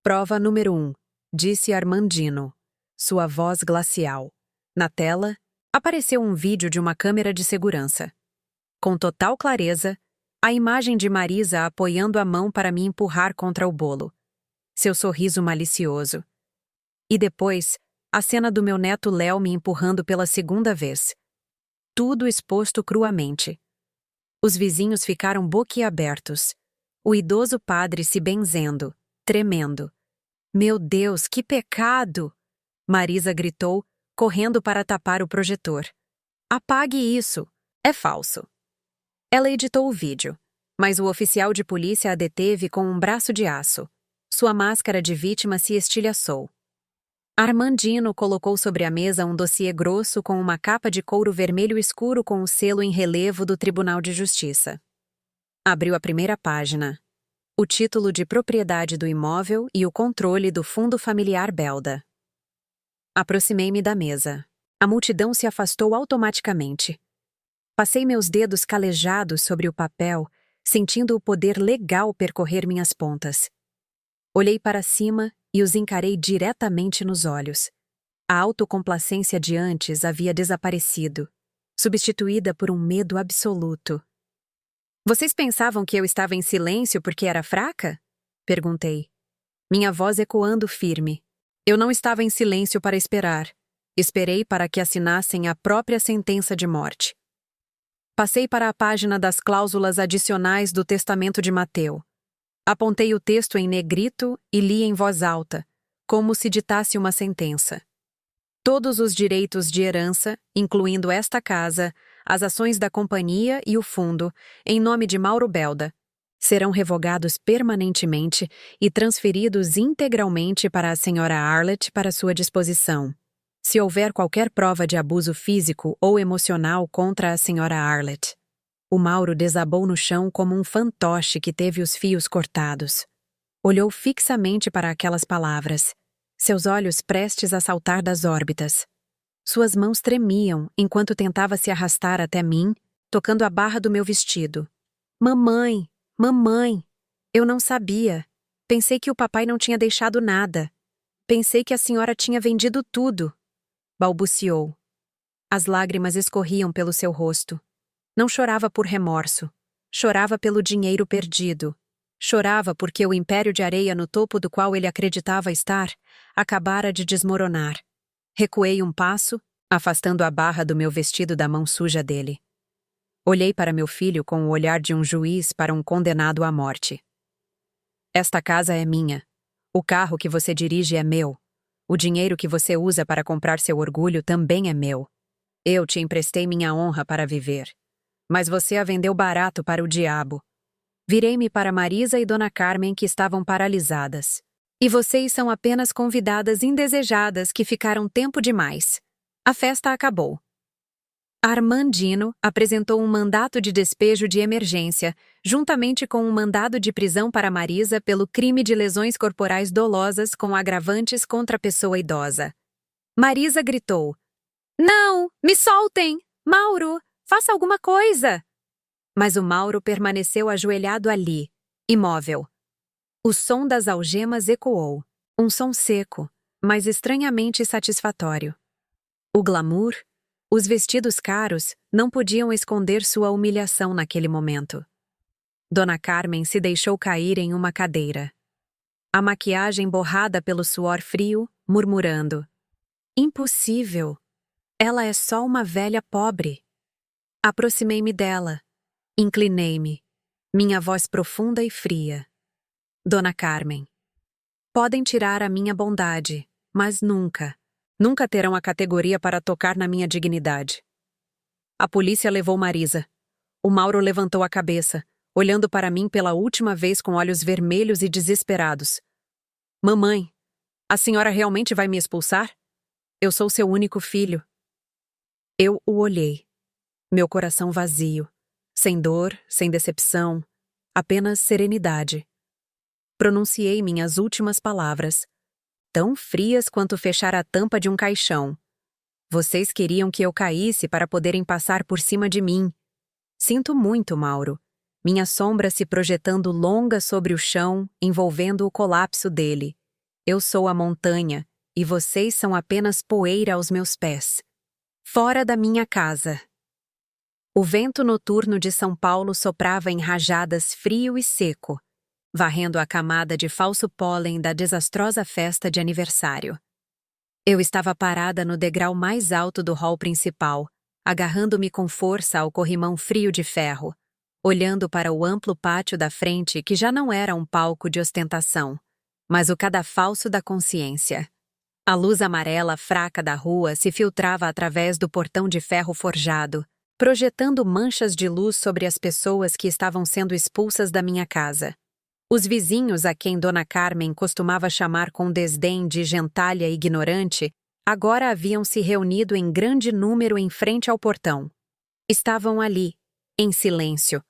Prova número 1, disse Armandino. Sua voz glacial. Na tela, apareceu um vídeo de uma câmera de segurança. Com total clareza, a imagem de Marisa apoiando a mão para me empurrar contra o bolo. Seu sorriso malicioso. E depois, a cena do meu neto Léo me empurrando pela segunda vez. Tudo exposto cruamente. Os vizinhos ficaram boquiabertos. O idoso padre se benzendo, tremendo. Meu Deus, que pecado! Marisa gritou, correndo para tapar o projetor. Apague isso! É falso. Ela editou o vídeo, mas o oficial de polícia a deteve com um braço de aço. Sua máscara de vítima se estilhaçou. Armandino colocou sobre a mesa um dossiê grosso com uma capa de couro vermelho escuro com o selo em relevo do Tribunal de Justiça. Abriu a primeira página. O título de propriedade do imóvel e o controle do fundo familiar Belda. Aproximei-me da mesa. A multidão se afastou automaticamente. Passei meus dedos calejados sobre o papel, sentindo o poder legal percorrer minhas pontas. Olhei para cima e os encarei diretamente nos olhos. A autocomplacência de antes havia desaparecido, substituída por um medo absoluto. Vocês pensavam que eu estava em silêncio porque era fraca? Perguntei. Minha voz ecoando firme. Eu não estava em silêncio para esperar. Esperei para que assinassem a própria sentença de morte. Passei para a página das cláusulas adicionais do Testamento de Mateu. Apontei o texto em negrito e li em voz alta, como se ditasse uma sentença. Todos os direitos de herança, incluindo esta casa, as ações da companhia e o fundo, em nome de Mauro Belda, serão revogados permanentemente e transferidos integralmente para a senhora Arlett para sua disposição. Se houver qualquer prova de abuso físico ou emocional contra a senhora Arlett. O Mauro desabou no chão como um fantoche que teve os fios cortados. Olhou fixamente para aquelas palavras, seus olhos prestes a saltar das órbitas. Suas mãos tremiam enquanto tentava se arrastar até mim, tocando a barra do meu vestido. Mamãe! Mamãe! Eu não sabia. Pensei que o papai não tinha deixado nada. Pensei que a senhora tinha vendido tudo. Balbuciou. As lágrimas escorriam pelo seu rosto. Não chorava por remorso. Chorava pelo dinheiro perdido. Chorava porque o império de areia no topo do qual ele acreditava estar acabara de desmoronar. Recuei um passo, afastando a barra do meu vestido da mão suja dele. Olhei para meu filho com o olhar de um juiz para um condenado à morte. Esta casa é minha. O carro que você dirige é meu. O dinheiro que você usa para comprar seu orgulho também é meu. Eu te emprestei minha honra para viver. Mas você a vendeu barato para o diabo. Virei-me para Marisa e Dona Carmen, que estavam paralisadas. E vocês são apenas convidadas indesejadas que ficaram tempo demais. A festa acabou. Armandino apresentou um mandato de despejo de emergência, juntamente com um mandado de prisão para Marisa pelo crime de lesões corporais dolosas com agravantes contra a pessoa idosa. Marisa gritou: "Não! Me soltem! Mauro! Faça alguma coisa!" Mas o Mauro permaneceu ajoelhado ali, imóvel. O som das algemas ecoou, um som seco, mas estranhamente satisfatório. O glamour, os vestidos caros, não podiam esconder sua humilhação naquele momento. Dona Carmen se deixou cair em uma cadeira. A maquiagem borrada pelo suor frio, murmurando: "Impossível! Ela é só uma velha pobre." Aproximei-me dela. Inclinei-me. Minha voz profunda e fria. Dona Carmen. Podem tirar a minha bondade, mas nunca terão a categoria para tocar na minha dignidade. A polícia levou Marisa. O Mauro levantou a cabeça, olhando para mim pela última vez com olhos vermelhos e desesperados. "Mamãe, a senhora realmente vai me expulsar? Eu sou seu único filho." Eu o olhei. Meu coração vazio. Sem dor, sem decepção, apenas serenidade. Pronunciei minhas últimas palavras, tão frias quanto fechar a tampa de um caixão. Vocês queriam que eu caísse para poderem passar por cima de mim. Sinto muito, Mauro. Minha sombra se projetando longa sobre o chão, envolvendo o colapso dele. Eu sou a montanha, e vocês são apenas poeira aos meus pés. Fora da minha casa. O vento noturno de São Paulo soprava em rajadas frio e seco, varrendo a camada de falso pólen da desastrosa festa de aniversário. Eu estava parada no degrau mais alto do hall principal, agarrando-me com força ao corrimão frio de ferro, olhando para o amplo pátio da frente que já não era um palco de ostentação, mas o cadafalso da consciência. A luz amarela fraca da rua se filtrava através do portão de ferro forjado, projetando manchas de luz sobre as pessoas que estavam sendo expulsas da minha casa. Os vizinhos a quem Dona Carmen costumava chamar com desdém de gentalha ignorante, agora haviam se reunido em grande número em frente ao portão. Estavam ali, em silêncio,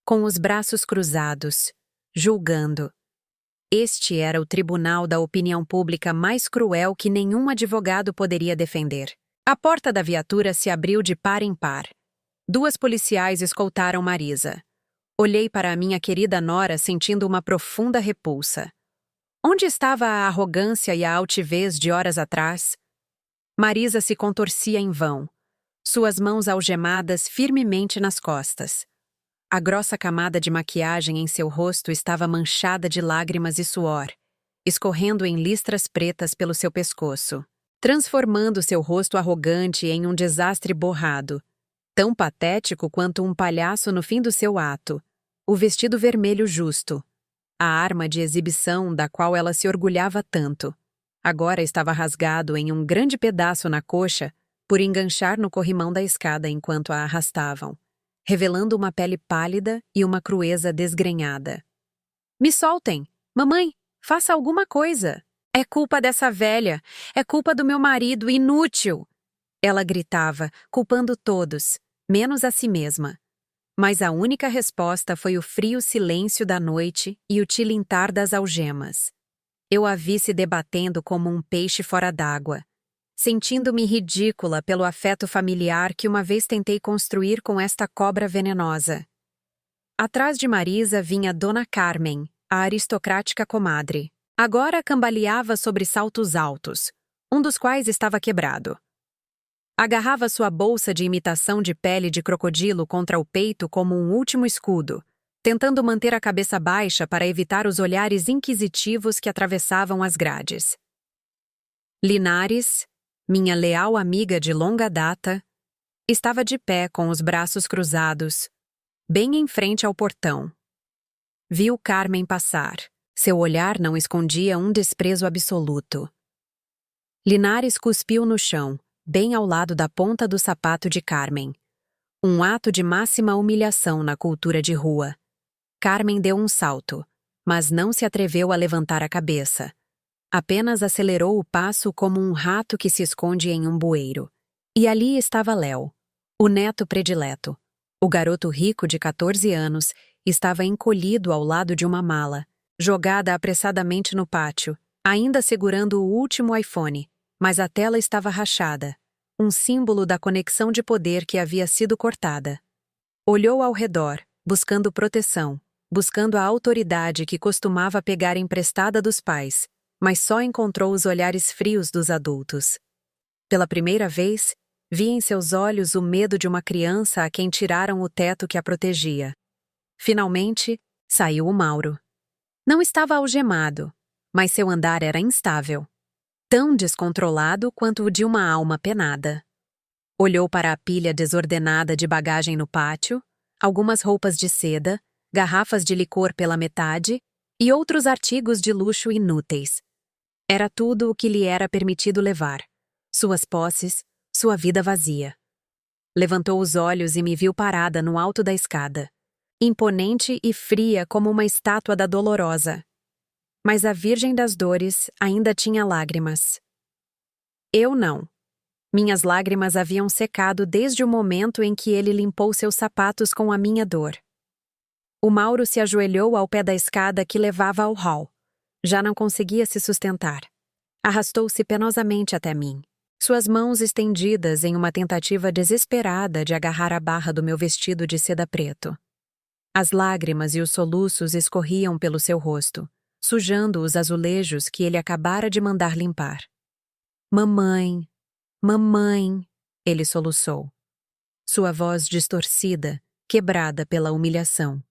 com os braços cruzados, julgando. Este era o tribunal da opinião pública mais cruel que nenhum advogado poderia defender. A porta da viatura se abriu de par em par. 2 policiais escoltaram Marisa. Olhei para a minha querida nora sentindo uma profunda repulsa. Onde estava a arrogância e a altivez de horas atrás? Marisa se contorcia em vão, suas mãos algemadas firmemente nas costas. A grossa camada de maquiagem em seu rosto estava manchada de lágrimas e suor, escorrendo em listras pretas pelo seu pescoço, transformando seu rosto arrogante em um desastre borrado. tão patético quanto um palhaço no fim do seu ato, o vestido vermelho justo, a arma de exibição da qual ela se orgulhava tanto. Agora estava rasgado em um grande pedaço na coxa por enganchar no corrimão da escada enquanto a arrastavam, revelando uma pele pálida e uma crueza desgrenhada. Me soltem! Mamãe, faça alguma coisa! É culpa dessa velha! É culpa do meu marido inútil! Ela gritava, culpando todos, menos a si mesma. Mas a única resposta foi o frio silêncio da noite e o tilintar das algemas. Eu a vi se debatendo como um peixe fora d'água, sentindo-me ridícula pelo afeto familiar que uma vez tentei construir com esta cobra venenosa. Atrás de Marisa vinha Dona Carmen, a aristocrática comadre. Agora cambaleava sobre saltos altos, um dos quais estava quebrado. Agarrava sua bolsa de imitação de pele de crocodilo contra o peito como um último escudo, tentando manter a cabeça baixa para evitar os olhares inquisitivos que atravessavam as grades. Linares, minha leal amiga de longa data, estava de pé com os braços cruzados, bem em frente ao portão. Viu Carmen passar. Seu olhar não escondia um desprezo absoluto. Linares cuspiu no chão, bem ao lado da ponta do sapato de Carmen. Um ato de máxima humilhação na cultura de rua. Carmen deu um salto, mas não se atreveu a levantar a cabeça. Apenas acelerou o passo como um rato que se esconde em um bueiro. E ali estava Léo, o neto predileto. O garoto rico de 14 anos estava encolhido ao lado de uma mala, jogada apressadamente no pátio, ainda segurando o último iPhone, mas a tela estava rachada, um símbolo da conexão de poder que havia sido cortada. Olhou ao redor, buscando proteção, buscando a autoridade que costumava pegar emprestada dos pais, mas só encontrou os olhares frios dos adultos. Pela primeira vez, vi em seus olhos o medo de uma criança a quem tiraram o teto que a protegia. Finalmente, saiu o Mauro. Não estava algemado, mas seu andar era instável. Tão descontrolado quanto o de uma alma penada. Olhou para a pilha desordenada de bagagem no pátio, algumas roupas de seda, garrafas de licor pela metade e outros artigos de luxo inúteis. Era tudo o que lhe era permitido levar. Suas posses, sua vida vazia. Levantou os olhos e me viu parada no alto da escada, imponente e fria como uma estátua da Dolorosa. Mas a Virgem das Dores ainda tinha lágrimas. Eu não. Minhas lágrimas haviam secado desde o momento em que ele limpou seus sapatos com a minha dor. O Mauro se ajoelhou ao pé da escada que levava ao hall. Já não conseguia se sustentar. Arrastou-se penosamente até mim, suas mãos estendidas em uma tentativa desesperada de agarrar a barra do meu vestido de seda preto. As lágrimas e os soluços escorriam pelo seu rosto, sujando os azulejos que ele acabara de mandar limpar. Mamãe, mamãe, ele soluçou. Sua voz distorcida, quebrada pela humilhação.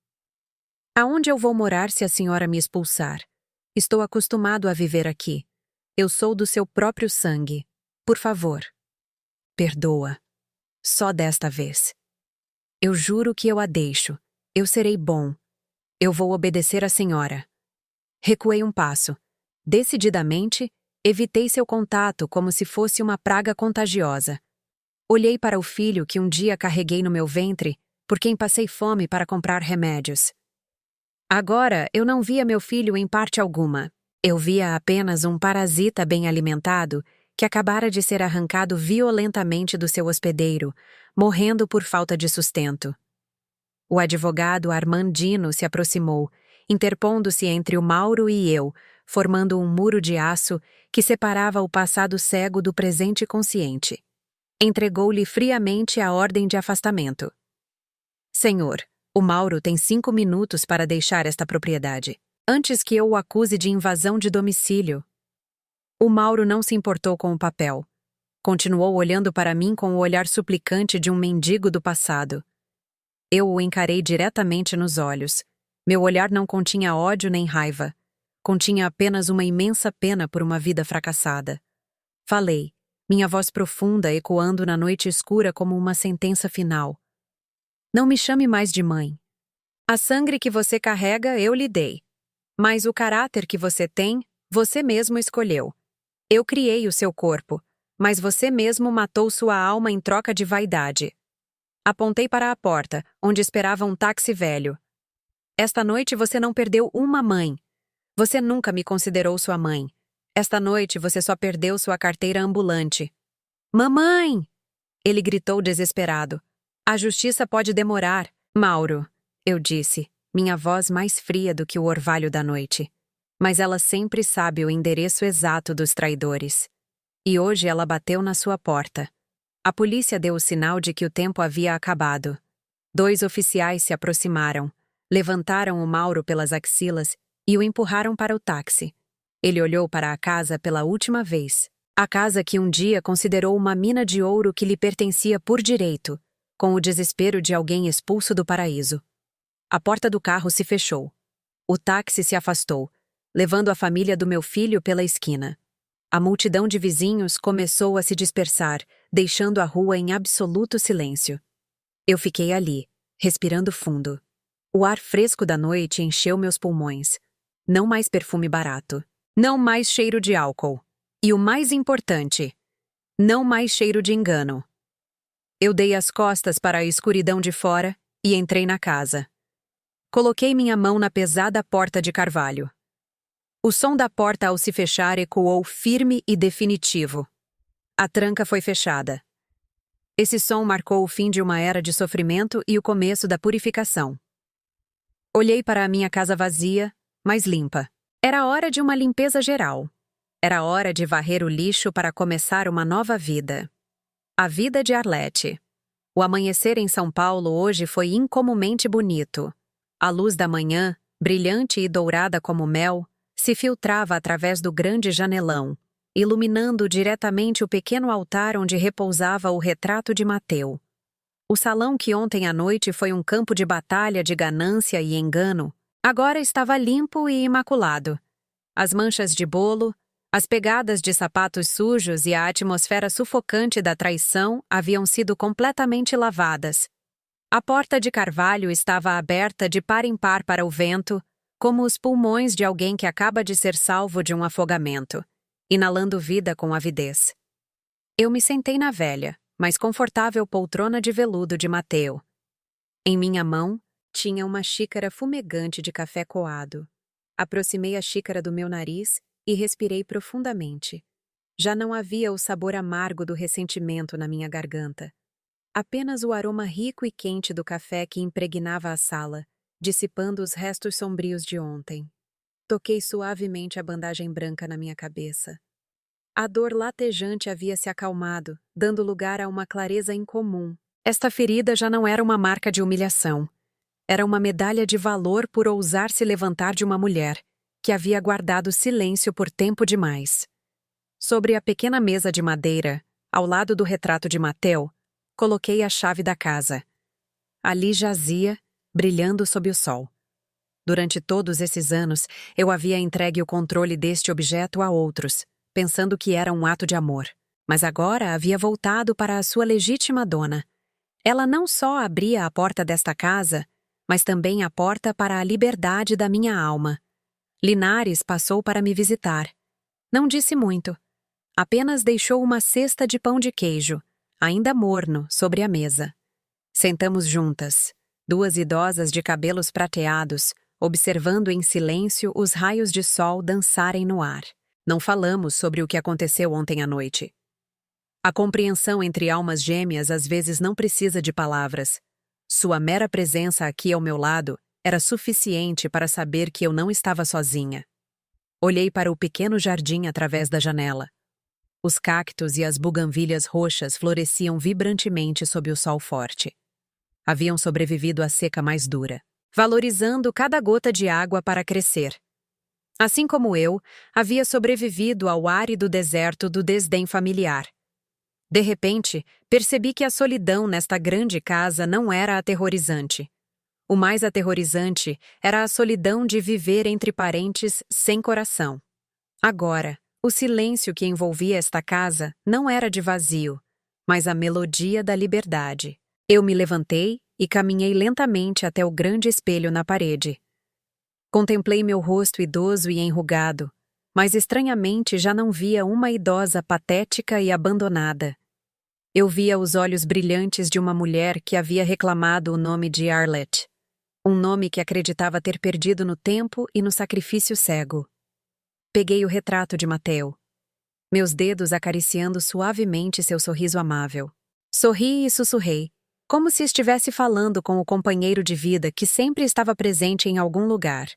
Aonde eu vou morar se a senhora me expulsar? Estou acostumado a viver aqui. Eu sou do seu próprio sangue. Por favor. Perdoa. Só desta vez. Eu juro que eu a deixo. Eu serei bom. Eu vou obedecer à senhora. Recuei um passo. Decididamente, evitei seu contato como se fosse uma praga contagiosa. Olhei para o filho que um dia carreguei no meu ventre, por quem passei fome para comprar remédios. Agora, eu não via meu filho em parte alguma. Eu via apenas um parasita bem alimentado que acabara de ser arrancado violentamente do seu hospedeiro, morrendo por falta de sustento. O advogado Armandino se aproximou, interpondo-se entre o Mauro e eu, formando um muro de aço que separava o passado cego do presente consciente. Entregou-lhe friamente a ordem de afastamento. Senhor, o Mauro tem 5 minutos para deixar esta propriedade, antes que eu o acuse de invasão de domicílio. O Mauro não se importou com o papel. Continuou olhando para mim com o olhar suplicante de um mendigo do passado. Eu o encarei diretamente nos olhos. Meu olhar não continha ódio nem raiva. Continha apenas uma imensa pena por uma vida fracassada. Falei, minha voz profunda ecoando na noite escura como uma sentença final. Não me chame mais de mãe. A sangue que você carrega eu lhe dei. Mas o caráter que você tem, você mesmo escolheu. Eu criei o seu corpo, mas você mesmo matou sua alma em troca de vaidade. Apontei para a porta, onde esperava um táxi velho. Esta noite você não perdeu uma mãe. Você nunca me considerou sua mãe. Esta noite você só perdeu sua carteira ambulante. Mamãe! Ele gritou desesperado. A justiça pode demorar. Mauro, eu disse, minha voz mais fria do que o orvalho da noite. Mas ela sempre sabe o endereço exato dos traidores. E hoje ela bateu na sua porta. A polícia deu o sinal de que o tempo havia acabado. 2 oficiais se aproximaram, levantaram o Mauro pelas axilas e o empurraram para o táxi. Ele olhou para a casa pela última vez. A casa que um dia considerou uma mina de ouro que lhe pertencia por direito, com o desespero de alguém expulso do paraíso. A porta do carro se fechou. O táxi se afastou, levando a família do meu filho pela esquina. A multidão de vizinhos começou a se dispersar, deixando a rua em absoluto silêncio. Eu fiquei ali, respirando fundo. O ar fresco da noite encheu meus pulmões. Não mais perfume barato. Não mais cheiro de álcool. E o mais importante, não mais cheiro de engano. Eu dei as costas para a escuridão de fora e entrei na casa. Coloquei minha mão na pesada porta de carvalho. O som da porta ao se fechar ecoou firme e definitivo. A tranca foi fechada. Esse som marcou o fim de uma era de sofrimento e o começo da purificação. Olhei para a minha casa vazia, mas limpa. Era hora de uma limpeza geral. Era hora de varrer o lixo para começar uma nova vida. A vida de Arlete. O amanhecer em São Paulo hoje foi incomumente bonito. A luz da manhã, brilhante e dourada como mel, se filtrava através do grande janelão, iluminando diretamente o pequeno altar onde repousava o retrato de Mateu. O salão que ontem à noite foi um campo de batalha de ganância e engano, agora estava limpo e imaculado. As manchas de bolo, as pegadas de sapatos sujos e a atmosfera sufocante da traição haviam sido completamente lavadas. A porta de carvalho estava aberta de par em par para o vento, como os pulmões de alguém que acaba de ser salvo de um afogamento, inalando vida com avidez. Eu me sentei na velha, mas confortável poltrona de veludo de Mateu. Em minha mão, tinha uma xícara fumegante de café coado. Aproximei a xícara do meu nariz e respirei profundamente. Já não havia o sabor amargo do ressentimento na minha garganta. Apenas o aroma rico e quente do café que impregnava a sala, dissipando os restos sombrios de ontem. Toquei suavemente a bandagem branca na minha cabeça. A dor latejante havia se acalmado, dando lugar a uma clareza incomum. Esta ferida já não era uma marca de humilhação. Era uma medalha de valor por ousar se levantar de uma mulher, que havia guardado silêncio por tempo demais. Sobre a pequena mesa de madeira, ao lado do retrato de Mateu, coloquei a chave da casa. Ali jazia, brilhando sob o sol. Durante todos esses anos, eu havia entregue o controle deste objeto a outros, pensando que era um ato de amor. Mas agora havia voltado para a sua legítima dona. Ela não só abria a porta desta casa, mas também a porta para a liberdade da minha alma. Linares passou para me visitar. Não disse muito. Apenas deixou uma cesta de pão de queijo, ainda morno, sobre a mesa. Sentamos juntas, 2 idosas de cabelos prateados, observando em silêncio os raios de sol dançarem no ar. Não falamos sobre o que aconteceu ontem à noite. A compreensão entre almas gêmeas às vezes não precisa de palavras. Sua mera presença aqui ao meu lado era suficiente para saber que eu não estava sozinha. Olhei para o pequeno jardim através da janela. Os cactos e as buganvílias roxas floresciam vibrantemente sob o sol forte. Haviam sobrevivido à seca mais dura, valorizando cada gota de água para crescer. Assim como eu, havia sobrevivido ao árido deserto do desdém familiar. De repente, percebi que a solidão nesta grande casa não era aterrorizante. O mais aterrorizante era a solidão de viver entre parentes sem coração. Agora, O silêncio que envolvia esta casa não era de vazio, mas a melodia da liberdade. Eu me levantei e caminhei lentamente até o grande espelho na parede. Contemplei meu rosto idoso e enrugado, mas estranhamente já não via uma idosa patética e abandonada. Eu via os olhos brilhantes de uma mulher que havia reclamado o nome de Arlette, um nome que acreditava ter perdido no tempo e no sacrifício cego. Peguei o retrato de Mateo, meus dedos acariciando suavemente seu sorriso amável. Sorri e sussurrei, como se estivesse falando com o companheiro de vida que sempre estava presente em algum lugar.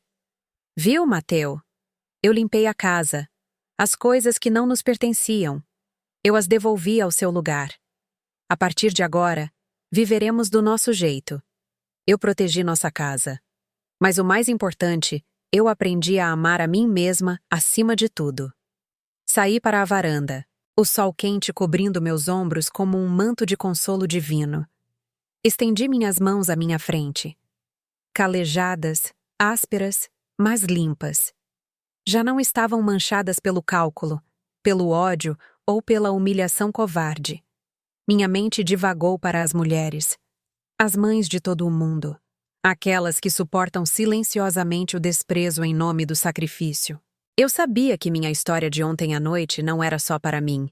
Viu, Mateo? Eu limpei a casa, as coisas que não nos pertenciam. Eu as devolvi ao seu lugar. A partir de agora, viveremos do nosso jeito. Eu protegi nossa casa. Mas o mais importante, eu aprendi a amar a mim mesma acima de tudo. Saí para a varanda, o sol quente cobrindo meus ombros como um manto de consolo divino. Estendi minhas mãos à minha frente. Calejadas, ásperas, mas limpas. Já não estavam manchadas pelo cálculo, pelo ódio ou pela humilhação covarde. Minha mente divagou para as mulheres, as mães de todo o mundo, aquelas que suportam silenciosamente o desprezo em nome do sacrifício. Eu sabia que minha história de ontem à noite não era só para mim.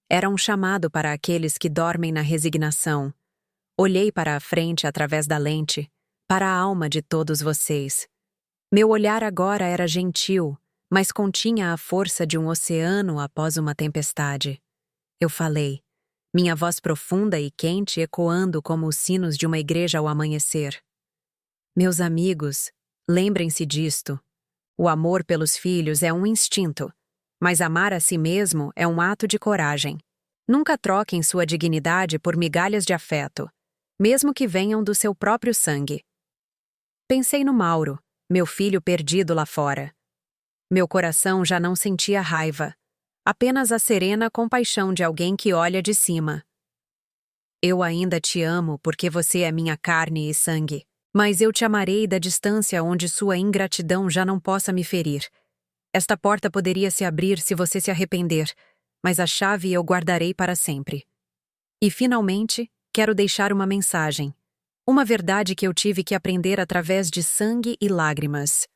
Era um chamado para aqueles que dormem na resignação. Olhei para a frente através da lente, para a alma de todos vocês. Meu olhar agora era gentil, mas continha a força de um oceano após uma tempestade. Eu falei, minha voz profunda e quente ecoando como os sinos de uma igreja ao amanhecer. Meus amigos, lembrem-se disto. O amor pelos filhos é um instinto, mas amar a si mesmo é um ato de coragem. Nunca troquem sua dignidade por migalhas de afeto, mesmo que venham do seu próprio sangue. Pensei no Mauro, meu filho perdido lá fora. Meu coração já não sentia raiva, apenas a serena compaixão de alguém que olha de cima. Eu ainda te amo porque você é minha carne e sangue, mas eu te amarei da distância onde sua ingratidão já não possa me ferir. Esta porta poderia se abrir se você se arrepender, mas a chave eu guardarei para sempre. E, finalmente, quero deixar uma mensagem. Uma verdade que eu tive que aprender através de sangue e lágrimas.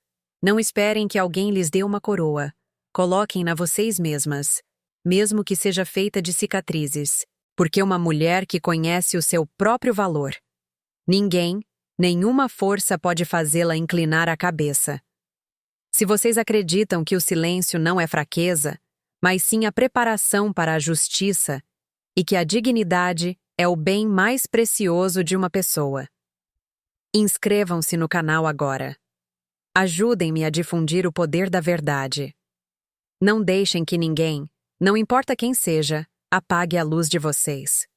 Não esperem que alguém lhes dê uma coroa. Coloquem-na vocês mesmas, mesmo que seja feita de cicatrizes, porque uma mulher que conhece o seu próprio valor. Ninguém, nenhuma força pode fazê-la inclinar a cabeça. Se vocês acreditam que o silêncio não é fraqueza, mas sim a preparação para a justiça, e que a dignidade é o bem mais precioso de uma pessoa. Inscrevam-se no canal agora. Ajudem-me a difundir o poder da verdade. Não deixem que ninguém, não importa quem seja, apague a luz de vocês.